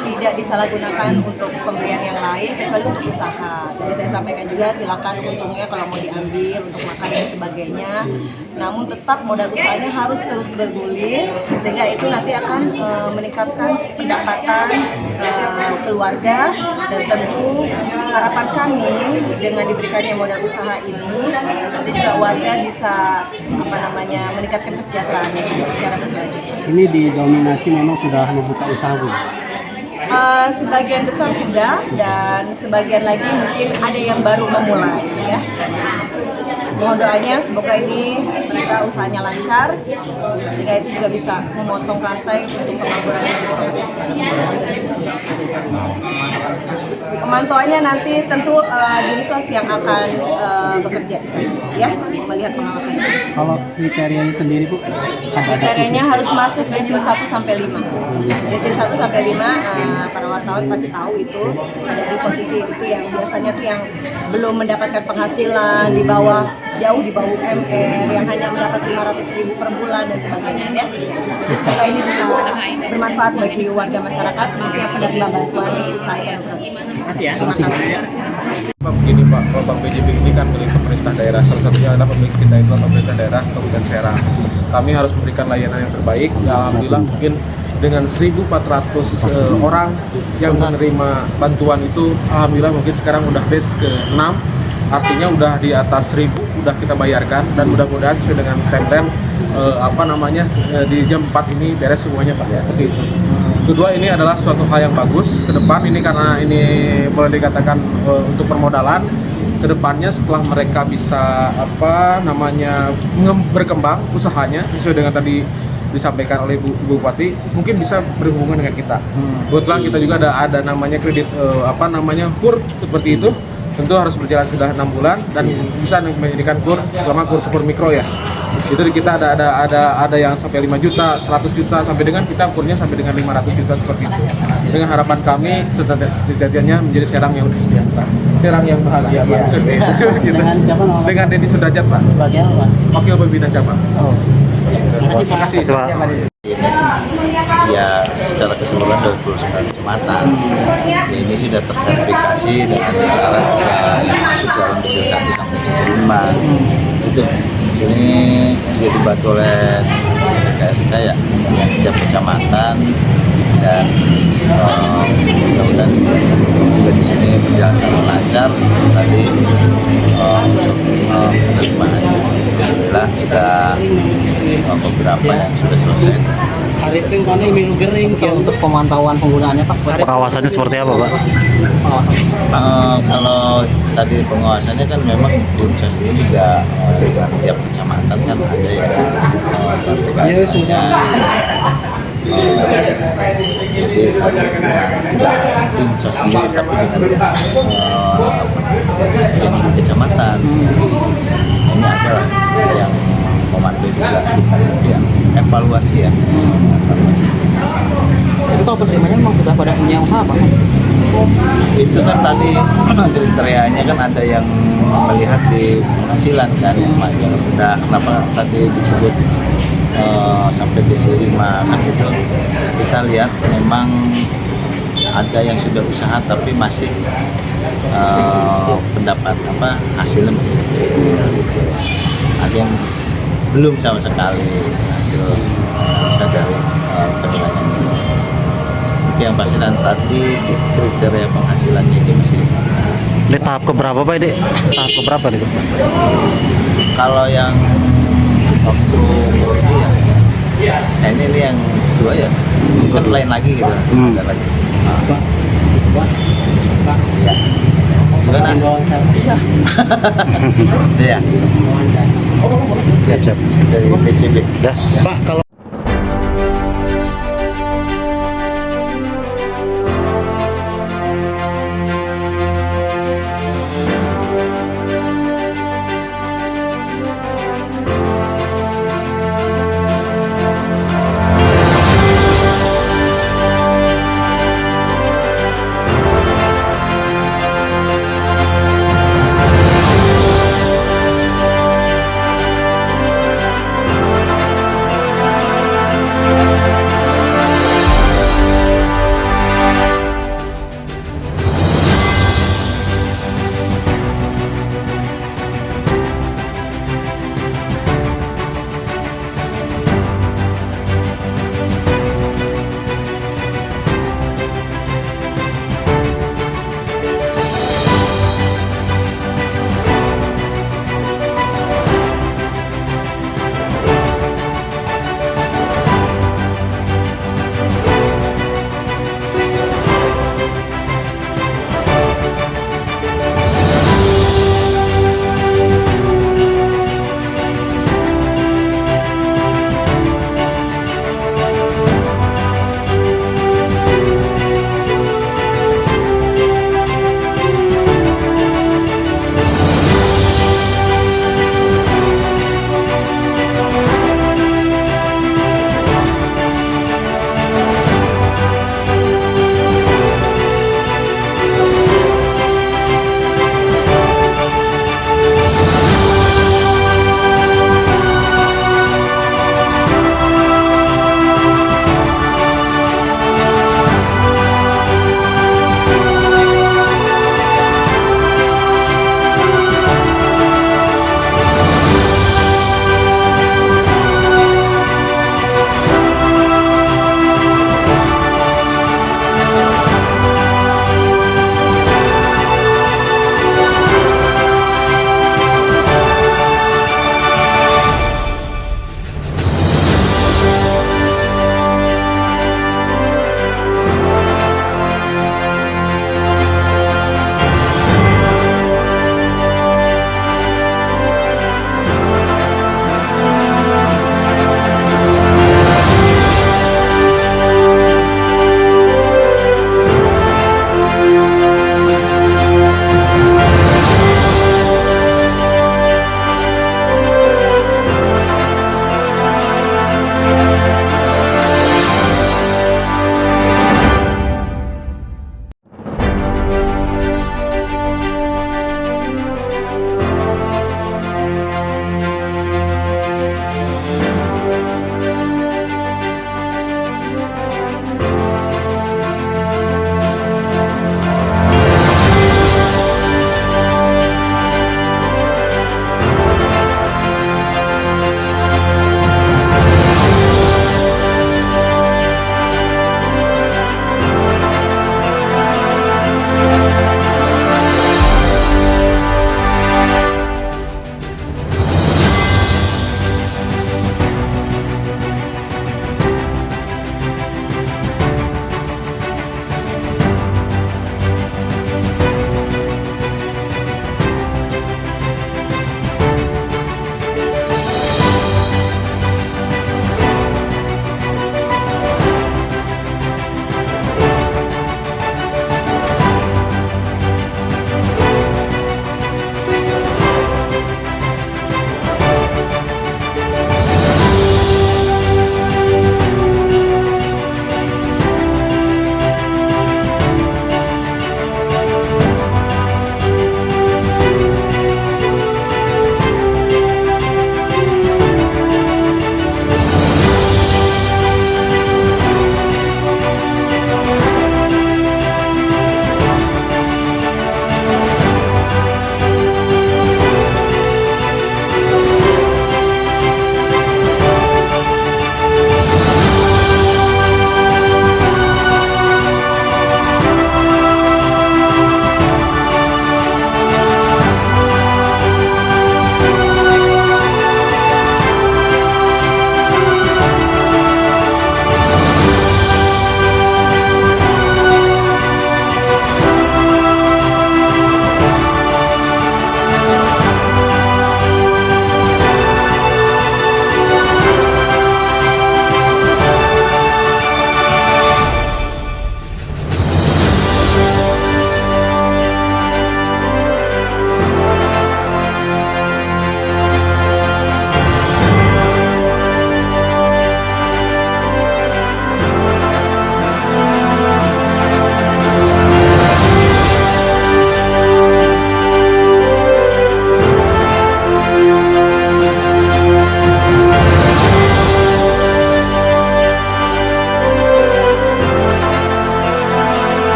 tidak disalahgunakan untuk pemberian yang lain kecuali untuk usaha. Jadi saya sampaikan juga silakan untungnya kalau mau diambil untuk makan dan sebagainya. Namun tetap modal usahanya harus terus bergulir sehingga itu nanti akan meningkatkan pendapatan keluarga, dan tentu harapan kami dengan diberikannya modal usaha ini nanti juga warga bisa meningkatkan kesejahteraannya secara berkelanjutan.
Ini didominasi memang sudah membuka usaha, Bu?
Sebagian besar sudah, dan sebagian lagi mungkin ada yang baru memulai ya. Mohon doanya semoga ini mereka usahanya lancar sehingga itu juga bisa memotong rantai untuk pengangguran. Pemantauannya nanti tentu Dinsos yang akan bekerja di sana ya, melihat pengawasannya.
Kalau kriterianya sendiri, Bu?
Kriterianya harus masuk desil 1 sampai 5. Desil 1 sampai 5 para wartawan pasti tahu itu ada di posisi itu yang biasanya tuh yang belum mendapatkan penghasilan jauh di bawah UMR, yang hanya mendapat 500.000 per bulan dan sebagainya ya. Jadi semoga ini bisa bermanfaat bagi warga masyarakat khususnya penerima bantuan usaha ekonomi. Terima kasih.
Pak, begini Pak, kalau Bank BJB ini kan milik pemerintah daerah, salah satunya adalah pemilik kita itu pemerintah daerah Kabupaten Serang. Kami harus memberikan layanan yang terbaik. Alhamdulillah mungkin dengan 1.400 orang yang menerima bantuan itu, alhamdulillah mungkin sekarang udah base ke 6, artinya udah di atas 1.000 udah kita bayarkan, dan mudah-mudahan sesuai dengan timeline di jam 4 ini beres semuanya Pak ya. Oke. Kedua, ini adalah suatu hal yang bagus ke depan ini, karena ini boleh dikatakan untuk permodalan ke depannya setelah mereka bisa berkembang usahanya sesuai dengan tadi disampaikan oleh Bu Bupati, mungkin bisa berhubungan dengan kita. Kebetulan kita juga ada namanya kredit KUR seperti itu. Tentu harus berjalan sudah 6 bulan dan bisa menjadikan KUR, terutama KUR super mikro ya. Itu di kita ada yang sampai 5 juta, 100 juta, sampai dengan kita KUR-nya sampai dengan 500 juta seperti itu. Dengan harapan kami sejatinya menjadi Serang yang lebih sejahtera, Serang yang bahagia Pak.
Dengan siapa namanya?
Dengan Dedi Sudajat Pak,
Bagian apa?
Wakil Pembina Cabang.
Oh.
Terima kasih.
Ya, secara keseluruhan 29 kecamatan. Ini sudah terverifikasi dengan cara yang masuk dalam desil 1 sampai desil 5. Itu ini juga dibantu oleh KSK ya, yang setiap kecamatan, dan mudah-mudahan juga di sini berjalan dengan lancar. Tadi untuk penerimaan alhamdulillah kita beberapa yang sudah selesai.
Arifin mana minum kering untuk pemantauan penggunaannya, Pak?
Pengawasannya seperti apa, Pak?
Kalau tadi pengawasannya kan memang Dinsos ini juga dengan tiap kecamatan kan ada yang tugasnya. Jadi Dinsos ini tapi dengan kecamatan ini adalah yang memantau juga yang evaluasi ya.
Tapi kalau penerimanya memang sudah pada punya usaha, Pak?
Itu kan tadi kriterianya kan ada yang melihat di penghasilan kan yang rendah. Kenapa tadi disebut sampai desil 5 kan gitu. Kita lihat memang ada yang sudah usaha tapi masih pendapat hasilnya masih kecil gitu. Ada yang belum sama sekali hasil bisa dari penilaian itu. Yang pasti dan tadi kriteria penghasilannya itu masih
Di tahap keberapa, Pak? Tahap keberapa nih?
kalau yang waktu ini ya ini yang kedua ya kan lain lagi gitu. Ada lagi. Ya. Gimana? Iya.
Siap.
Dari PCB.
Dah.
Pak, kalau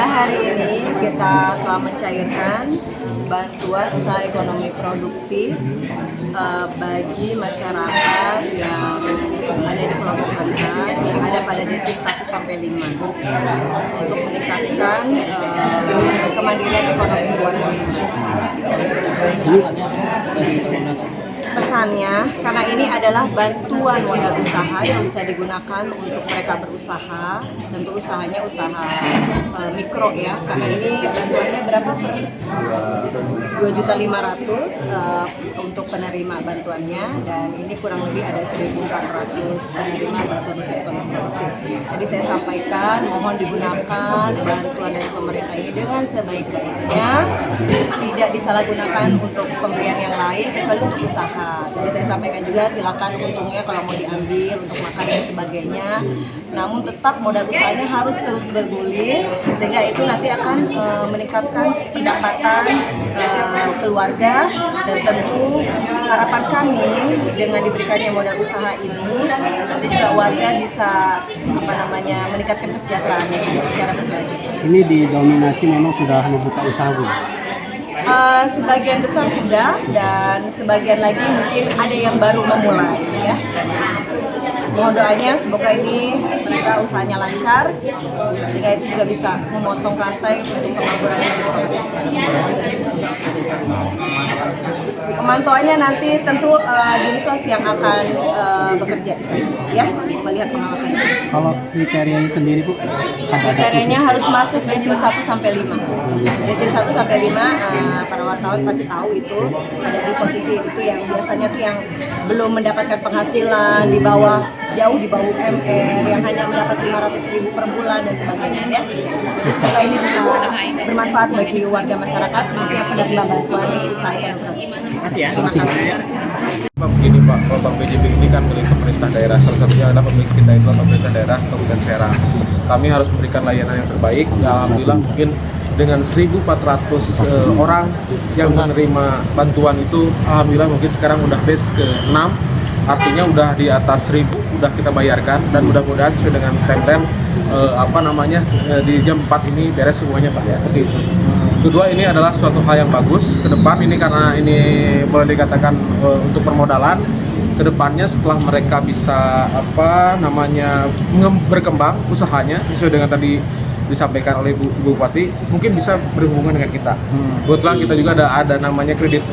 pada hari ini kita telah mencairkan bantuan usaha ekonomi produktif bagi masyarakat yang ada di kelompok rentan yang ada pada distrik 1 sampai 5 untuk meningkatkan kemandirian ekonomi warga masyarakat. Pesannya, karena ini adalah bantuan modal usaha yang bisa digunakan untuk mereka berusaha, tentu usahanya usaha mikro ya, karena ini bantuannya berapa per 2.500.000 untuk penerima bantuannya, dan ini kurang lebih ada 1.400 penerima bantuan usaha ekonomi produktif. Jadi saya sampaikan mohon digunakan bantuan dari pemerintah ini dengan sebaik-baiknya, tidak disalahgunakan untuk pemberian yang lain kecuali untuk usaha. Jadi saya sampaikan juga silakan untungnya kalau mau diambil untuk makan dan sebagainya. Namun tetap modal usahanya harus terus bergulir sehingga itu nanti akan meningkatkan pendapatan keluarga, dan tentu harapan kami dengan diberikannya modal usaha ini nanti juga warga bisa meningkatkan kesejahteraannya secara berkelanjutan.
Ini didominasi memang sudah membuka usaha, Bu?
Sebagian besar sudah, dan sebagian lagi mungkin ada yang baru memulai ya. Mohon doanya semoga ini mereka usahanya lancar sehingga itu juga bisa memotong rantai untuk pengangguran yang pemantauannya nanti tentu Dinsos yang akan bekerja di sana ya, melihat pengawasannya.
Kalau kriterianya sendiri, Bu,
Kriterianya harus masuk desil 1 sampai 5. Desil 1 sampai 5 para wartawan pasti tahu itu ada di posisi itu yang biasanya tuh yang belum mendapatkan penghasilan jauh di bawah UMR, yang hanya mendapat 500.000 per bulan dan sebagainya ya. Jadi semoga ini bisa bermanfaat bagi warga masyarakat khususnya penerima bantuan usaha ekonomi. Terima kasih.
Begini Pak, Program PJB ini kan milik pemerintah daerah, salah satunya adalah pemilik kita itu pemerintah daerah Kabupaten Serang. Kami harus memberikan layanan yang terbaik. Alhamdulillah mungkin dengan 1.400 orang yang menerima bantuan itu, alhamdulillah mungkin sekarang udah base ke 6, artinya udah di atas 1.000 udah kita bayarkan, dan mudah-mudahan sesuai dengan timeline di jam 4 ini beres semuanya Pak ya. Seperti itu. Kedua, ini adalah suatu hal yang bagus ke depan ini, karena ini boleh dikatakan untuk permodalan ke depannya setelah mereka bisa berkembang usahanya sesuai dengan tadi disampaikan oleh Bu Bupati, mungkin bisa berhubungan dengan kita. Kebetulan kita juga ada namanya kredit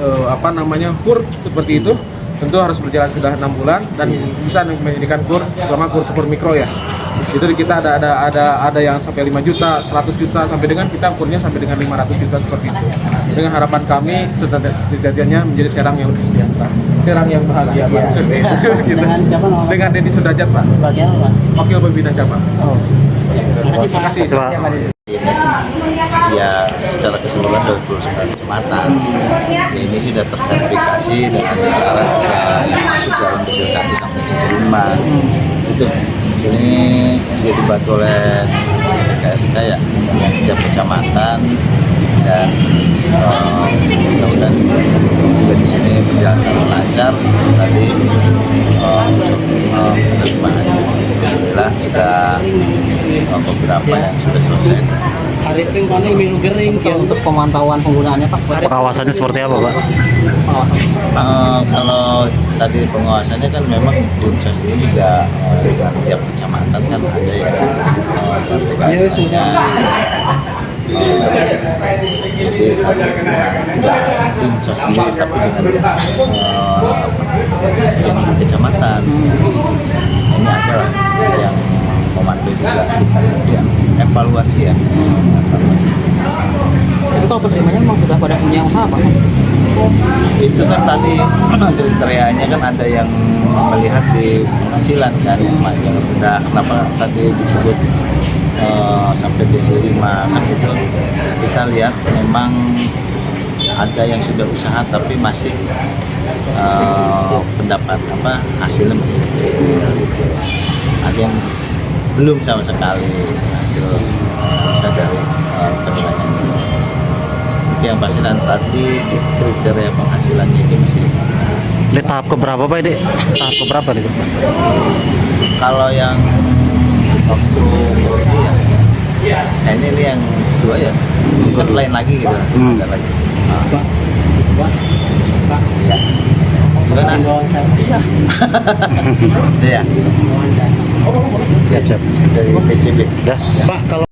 KUR seperti itu. Tentu harus berjalan sudah 6 bulan dan bisa menjadikan KUR selama KUR super mikro ya. Itu kita ada yang sampai 5 juta, 100 juta, sampai dengan kita KUR-nya sampai dengan 500 juta seperti itu. Dengan harapan kami sejatinya menjadi Serang yang lebih sejahtera, Serang yang bahagia Pak.
Dengan siapa namanya?
Dengan Deddy Sudrajat Pak,
Bagian apa?
Wakil Pembina Cabang. Terima kasih.
Ya, secara keseluruhan 29 kecamatan ini sudah terverifikasi dengan cara yang masuk dalam desil 1 sampai desil 5. Itu ini juga dibantu oleh KSK ya, yang setiap kecamatan, dan mudah-mudahan juga di sini berjalan dengan lancar. Tadi penerimaan alhamdulillah sudah beberapa yang sudah selesai nih.
Hari ini menu gering untuk pemantauan penggunaannya, Pak.
Pengawasannya seperti apa, Pak?
Kalau tadi pengawasannya kan memang Dinsos ini juga dengan tiap kecamatan kan ada yang aplikasinya. Jadi Dinsos sendiri tapi dengan kecamatan ini adalah yang memandu juga yang evaluasi ya.
Tapi kalau penerimanya memang sudah pada punya usaha, Pak?
Itu kan tadi kriterianya kan ada yang melihat di penghasilan kan yang rendah. Kenapa tadi disebut sampai desil 5 kan gitu. Kita lihat memang ada yang sudah usaha tapi masih pendapat hasilnya masih kecil gitu. Ada yang belum sama sekali hasil bisa dari penilaian. Yang pasti dan tadi kriteria penghasilannya itu masih.
Ini tahap keberapa, Pak? Ini tahap keberapa nih?
Kalau yang waktu ini ya, ini yang itu aja. Ini kan lain lagi gitu. Ada lagi.
Pak, Pak,
Iya. Gimana? Iya.
Siap.
Dari PCB.
Dah.
Pak, kalau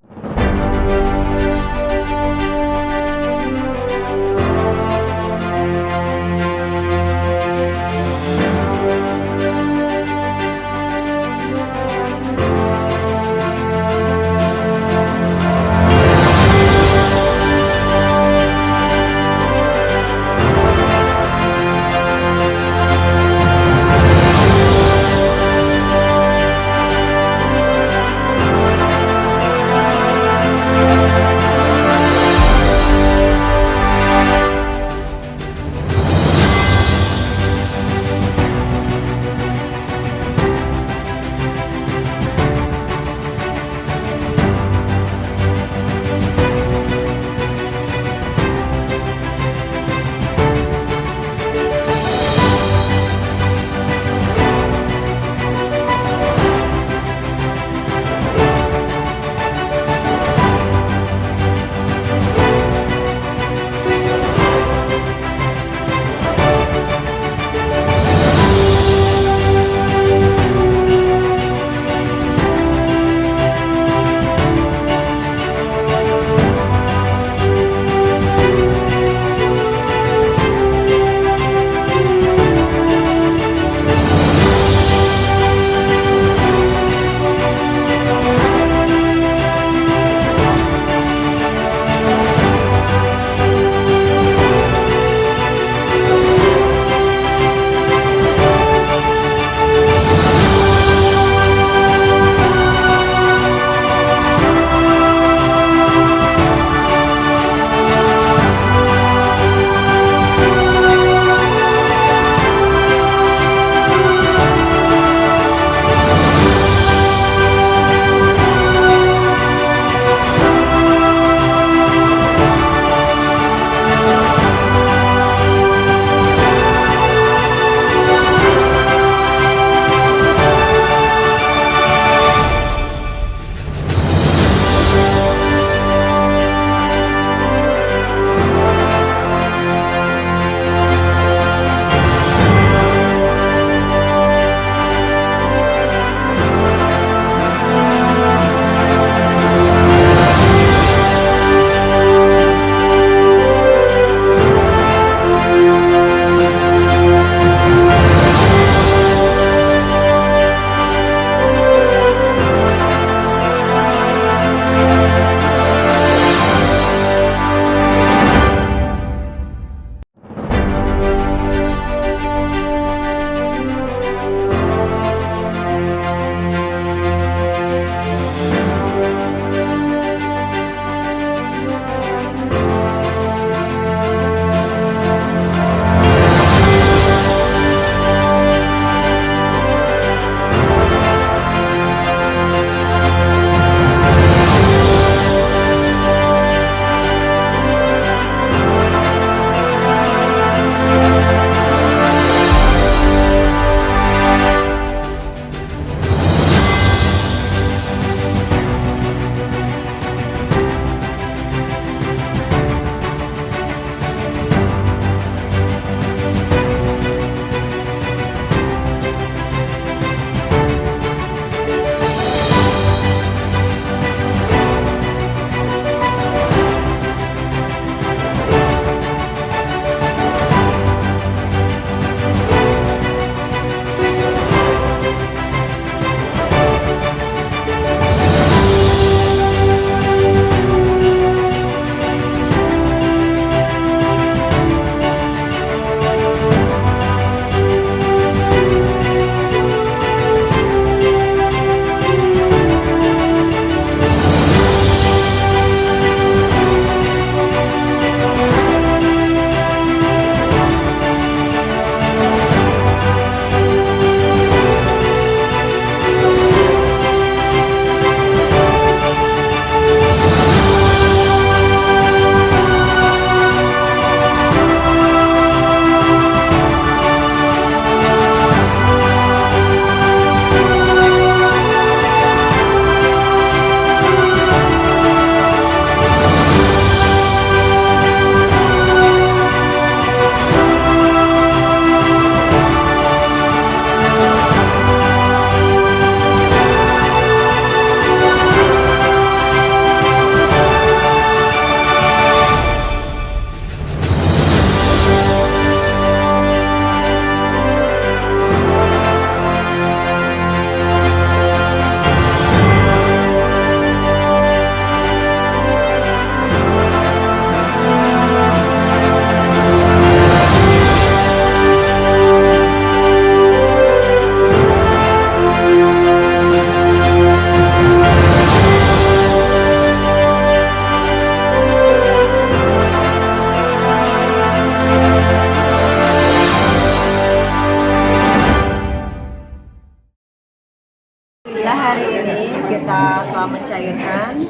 Alhamdulillah hari ini kita telah mencairkan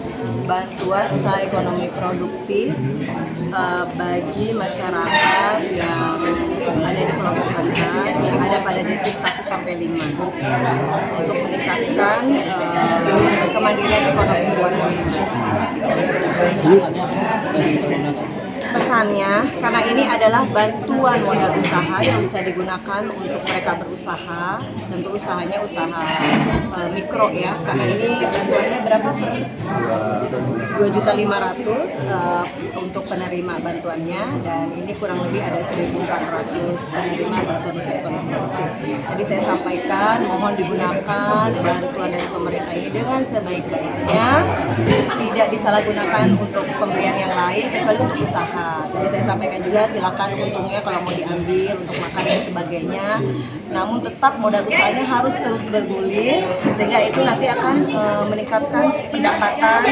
bantuan usaha ekonomi produktif bagi masyarakat yang ada di kelompok rentan yang ada pada distrik 1 sampai 5 untuk meningkatkan kemandirian ekonomi warga masyarakat. Pesannya, karena ini adalah bantuan modal usaha yang bisa digunakan untuk mereka berusaha, tentu usahanya usaha mikro ya, karena ini bantuannya berapa per 2.500.000 untuk penerima bantuannya, dan ini kurang lebih ada 1.400 penerima bantuan usaha ekonomi produktif. Jadi saya sampaikan, mohon digunakan bantuan dari pemerintah ini dengan sebaik-baiknya, tidak disalahgunakan untuk pemberian yang lain kecuali untuk usaha. Jadi saya sampaikan juga silakan untungnya kalau mau diambil untuk makan dan sebagainya. Namun tetap modal usahanya harus terus bergulir sehingga itu nanti akan meningkatkan pendapatan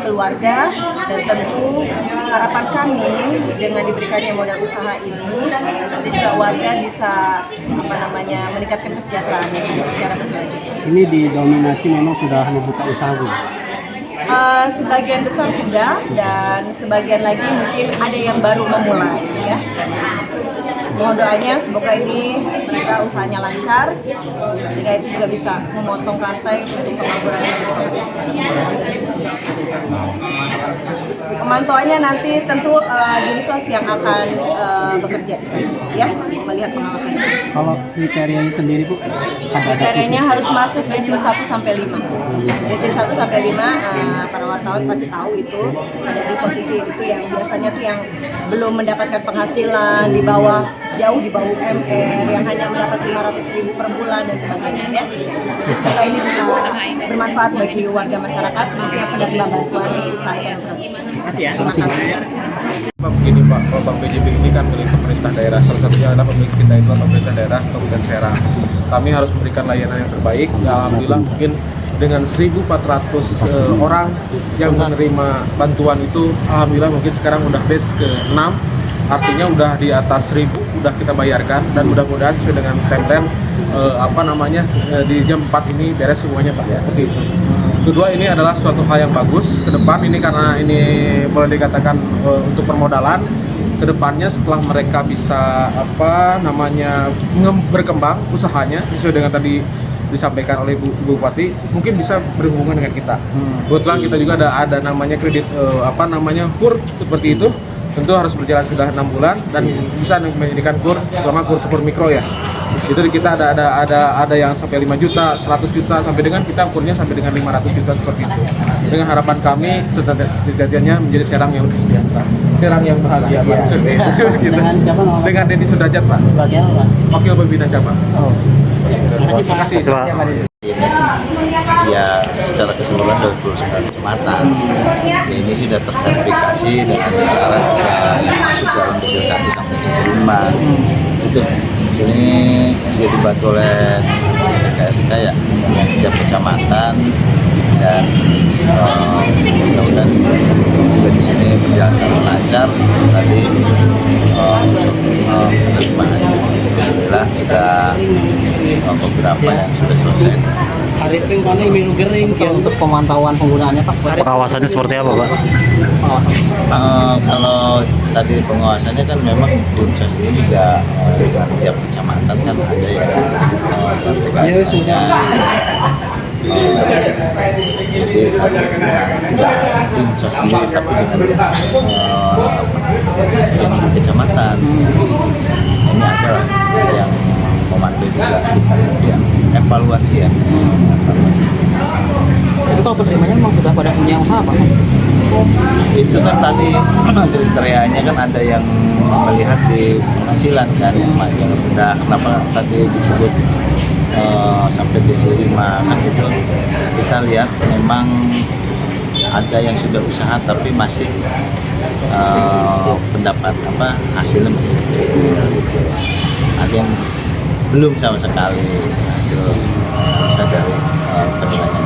keluarga, dan tentu harapan kami dengan diberikannya modal usaha ini nanti juga warga bisa meningkatkan kesejahteraannya secara berkelanjutan.
Ini didominasi memang sudah membuka usaha Bu?
Sebagian besar sudah, dan sebagian lagi mungkin ada yang baru memulai ya. Mohon doanya semoga ini mereka usahanya lancar sehingga itu juga bisa memotong rantai untuk pengangguran yang pemantauannya nanti tentu Dinsos yang akan bekerja di sana ya, melihat pengawasan.
Kalau kriterianya sendiri Bu,
Kriterianya harus masuk desil 1 sampai 5. Desil 1 sampai 5 para wartawan pasti tahu itu ada di posisi itu yang biasanya tuh yang belum mendapatkan penghasilan jauh di bawah UMR, yang hanya mendapat 500.000 per bulan dan sebagainya ya. Jadi semoga ini bisa bermanfaat bagi warga masyarakat khususnya penerima bantuan usaha ekonomi. Terima kasih ya. Terima kasih.
Begini Pak, kalau Bank BJB ini kan milik pemerintah daerah, salah satunya adalah pemilik kita itu pemerintah daerah Kabupaten Serang. Kami harus memberikan layanan yang terbaik. Alhamdulillah mungkin dengan 1.400 orang yang menerima bantuan itu, alhamdulillah mungkin sekarang udah base ke 6, artinya udah di atas 1.000 udah kita bayarkan, dan mudah-mudahan sesuai dengan timeline di jam 4 ini beres semuanya Pak ya. Seperti itu. Kedua, ini adalah suatu hal yang bagus ke depan ini, karena ini boleh dikatakan untuk permodalan ke depannya setelah mereka bisa berkembang usahanya sesuai dengan tadi disampaikan oleh Bu Bupati, mungkin bisa berhubungan dengan kita. Kebetulan kita juga ada namanya kredit KUR seperti itu. Tentu harus berjalan sudah 6 bulan dan bisa menjadikan KUR, terutama KUR super mikro ya. Itu kita ada yang sampai 5 juta, 100 juta, sampai dengan kita KUR-nya sampai dengan 500 juta seperti itu. Dengan harapan kami sejatinya menjadi Serang yang lebih sejahtera, Serang yang bahagia Pak.
Dengan siapa namanya?
Dengan Denny Sudrajat Pak,
Bagian apa?
Wakil Pembina Cabang.
Oh.
Terima kasih.
Ya, secara keseluruhan 29 kecamatan ini sudah terverifikasi dengan cara yang masuk dalam desil 1 sampai desil 5. Itu ini juga dibantu oleh KSK ya, yang setiap kecamatan, dan mudah-mudahan juga di sini berjalan dengan lancar. Tadi penerimaan alhamdulillah kita beberapa yang sudah selesai.
Arifin kone menu gering untuk pemantauan penggunaannya Pak.
Pengawasannya seperti apa Pak?
Kalau tadi pengawasannya kan memang Dinsos ini juga dengan tiap kecamatan kan ada yang aplikasinya. Jadi tidak Dinsos sendiri tapi dengan kecamatan ini adalah yang memandu juga yang evaluasi ya.
Tapi kalau penerimanya memang sudah pada punya usaha Pak?
Itu kan tadi kriterianya kan ada yang melihat di penghasilan kan yang rendah. Kenapa tadi disebut sampai desil 5 kan itu kita lihat memang ada yang sudah usaha tapi masih pendapat hasilnya masih kecil. Ada yang belum sama sekali hasil bisa dari penilaian.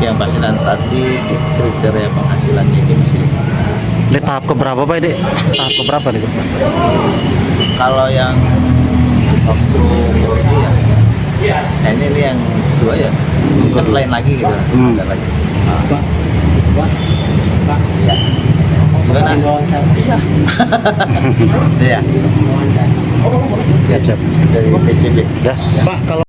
Yang pasti dan tadi kriteria penghasilannya itu masih.
Di tahap keberapa Pak ini? Tahap keberapa nih?
Kalau yang waktu ini ya Nah ini yang kedua ya, ini kan lain lagi gitu. Ada lagi.
Pak.
Iya. Gimana? Iya. Iya.
Siap.
Dari PCB.
Dah.
Pak, kalau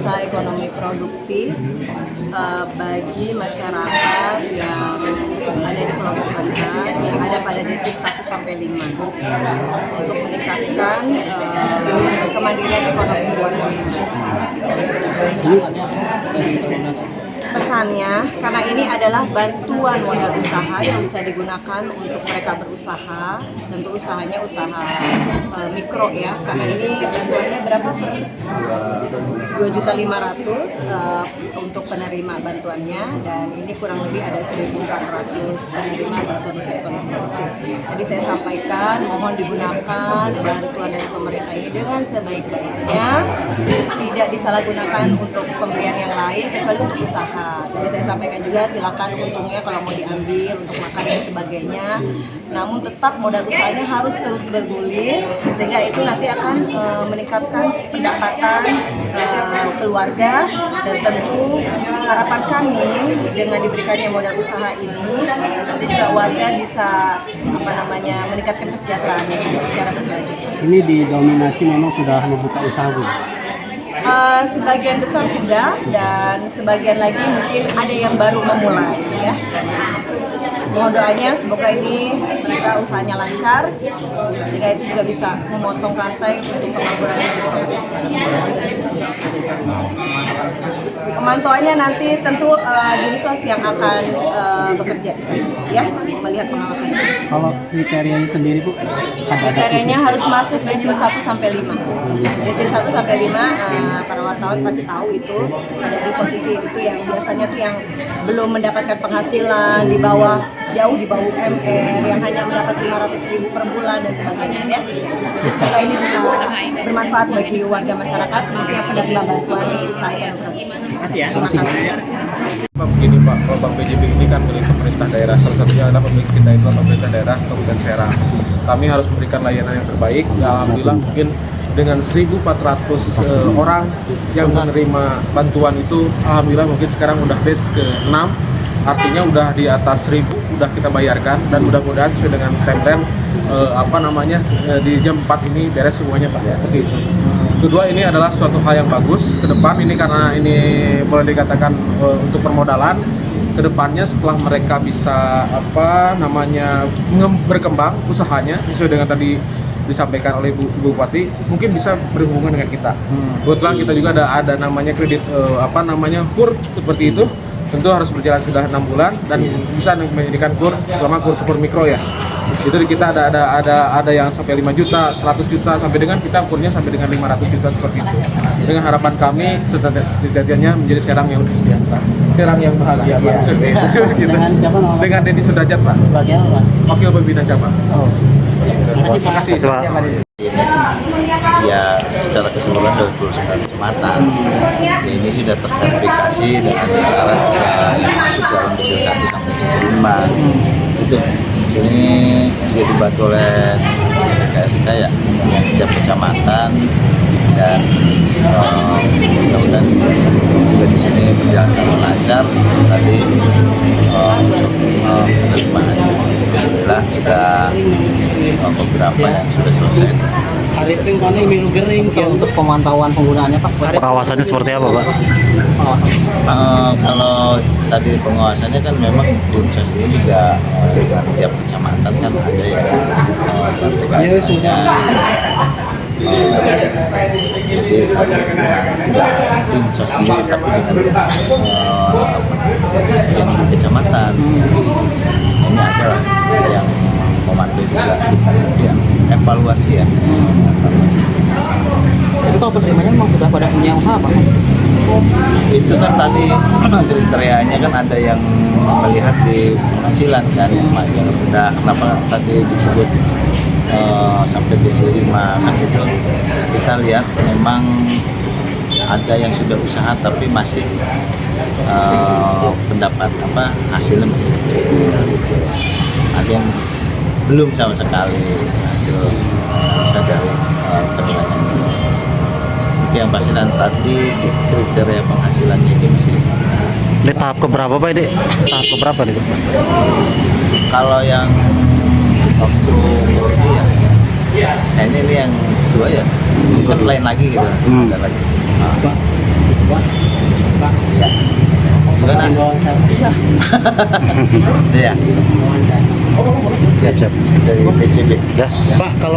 usaha ekonomi produktif bagi masyarakat yang ada di kelompok rentan yang ada pada distrikt 1 sampai 5 untuk meningkatkan kemandirian ekonomi warga masyarakat. Pesannya, karena ini adalah bantuan modal usaha yang bisa digunakan untuk mereka berusaha, tentu usahanya usaha mikro ya, karena ini bantuannya berapa per 2.500.000 untuk penerima bantuannya, dan ini kurang lebih ada 1.400 penerima bantuan usaha ekonomi kecil. Jadi saya sampaikan, mohon digunakan bantuan dari pemerintah ini dengan sebaik-baiknya, tidak disalahgunakan untuk pemberian yang lain kecuali untuk usaha. Jadi saya sampaikan juga silakan untungnya kalau mau diambil untuk makan dan sebagainya. Namun tetap modal usahanya harus terus bergulir sehingga itu nanti akan meningkatkan pendapatan keluarga, dan tentu harapan kami dengan diberikannya modal usaha ini nanti juga warga bisa meningkatkan kesejahteraannya secara berkelanjutan.
Ini didominasi memang sudah membuka usaha, Bu?
Sebagian besar sudah, dan sebagian lagi mungkin ada yang baru memulai ya. Mohon doanya semoga ini mereka usahanya lancar sehingga itu juga bisa memotong rantai untuk pengangguran. Pemantauannya nanti tentu Dinsos yang akan bekerja di sana ya, melihat pengawasan.
Kalau kriterianya sendiri, Bu,
kriterianya harus masuk desil 1 sampai 5. Desil 1 sampai 5 para wartawan pasti tahu itu ada di posisi itu yang biasanya tuh yang belum mendapatkan penghasilan jauh di bawah UMR, yang hanya mendapat 500.000 per bulan dan sebagainya ya. Jadi semoga ini bisa bermanfaat bagi warga masyarakat khususnya penerima bantuan usaha ekonomi. Terima kasih.
Begini Pak, Program PJB ini kan milik pemerintah daerah, salah satunya adalah pemilik kita itu pemerintah daerah Kabupaten Serang. Kami harus memberikan layanan yang terbaik. Alhamdulillah mungkin dengan 1.400 orang yang menerima bantuan itu, alhamdulillah mungkin sekarang udah batch ke-6, artinya udah di atas 1.000 udah kita bayarkan, dan mudah-mudahan sesuai dengan timeline di jam 4 ini beres semuanya Pak ya. Kedua, ini adalah suatu hal yang bagus ke depan ini, karena ini boleh dikatakan untuk permodalan ke depannya setelah mereka bisa berkembang usahanya sesuai dengan tadi disampaikan oleh Bu Bupati, mungkin bisa berhubungan dengan kita. Kebetulan kita juga ada namanya kredit KUR seperti itu. Tentu harus berjalan sudah 6 bulan dan bisa menjadikan KUR, selama KUR super mikro ya. Itu di kita ada yang sampai 5 juta, 100 juta, sampai dengan kita KUR-nya sampai dengan 500 juta seperti itu. Dengan harapan kami sejatinya menjadi Serang yang lebih sejahtera, Serang yang bahagia Pak.
Dengan siapa namanya?
Dengan Deddy Sudrajat Pak,
Bagian apa?
Wakil Pembina Cabang.
Oh.
Terima kasih.
Ya, secara keseluruhan dari 29 kecamatan ini sudah terverifikasi dengan cara masuk dalam desil 1 sampai desil 5. Itu ini juga dibantu oleh KSK ya, yang setiap kecamatan, dan mudah-mudahan juga di sini berjalan dengan lancar. Tadi untuk penerimaan alhamdulillah kita beberapa yang sudah selesai.
Arifin Kone Milu Gering untuk pemantauan penggunaannya, Pak.
Pengawasannya seperti apa, Pak?
Kalau tadi pengawasannya kan memang Dinsos ini juga dengan tiap kecamatan kan ada yang tugasnya. Jadi Dinsos ini tapi dengan yang kecamatan ini adalah yang memantau juga yang evaluasi ya.
Tapi kalau penerimanya memang sudah pada punya usaha, Pak?
Itu kan tadi kriterianya kan ada yang melihat di penghasilan kan yang rendah. Kenapa tadi disebut sampai desil 5 kan itu kita lihat memang ada yang sudah usaha tapi masih pendapat hasilnya masih kecil. Ada yang belum sama sekali hasil bisa dari penilaian. Yang pasti dan tadi kriteria penghasilannya itu masih.
Di tahap keberapa Pak ini? Tahap keberapa nih?
Kalau yang waktu ini yang kedua ya, ikut lain lagi gitu. Ada lagi. Ya. Gimana? Iya.
Siap-siap.
Dari PCB.
Dah.
Pak, kalau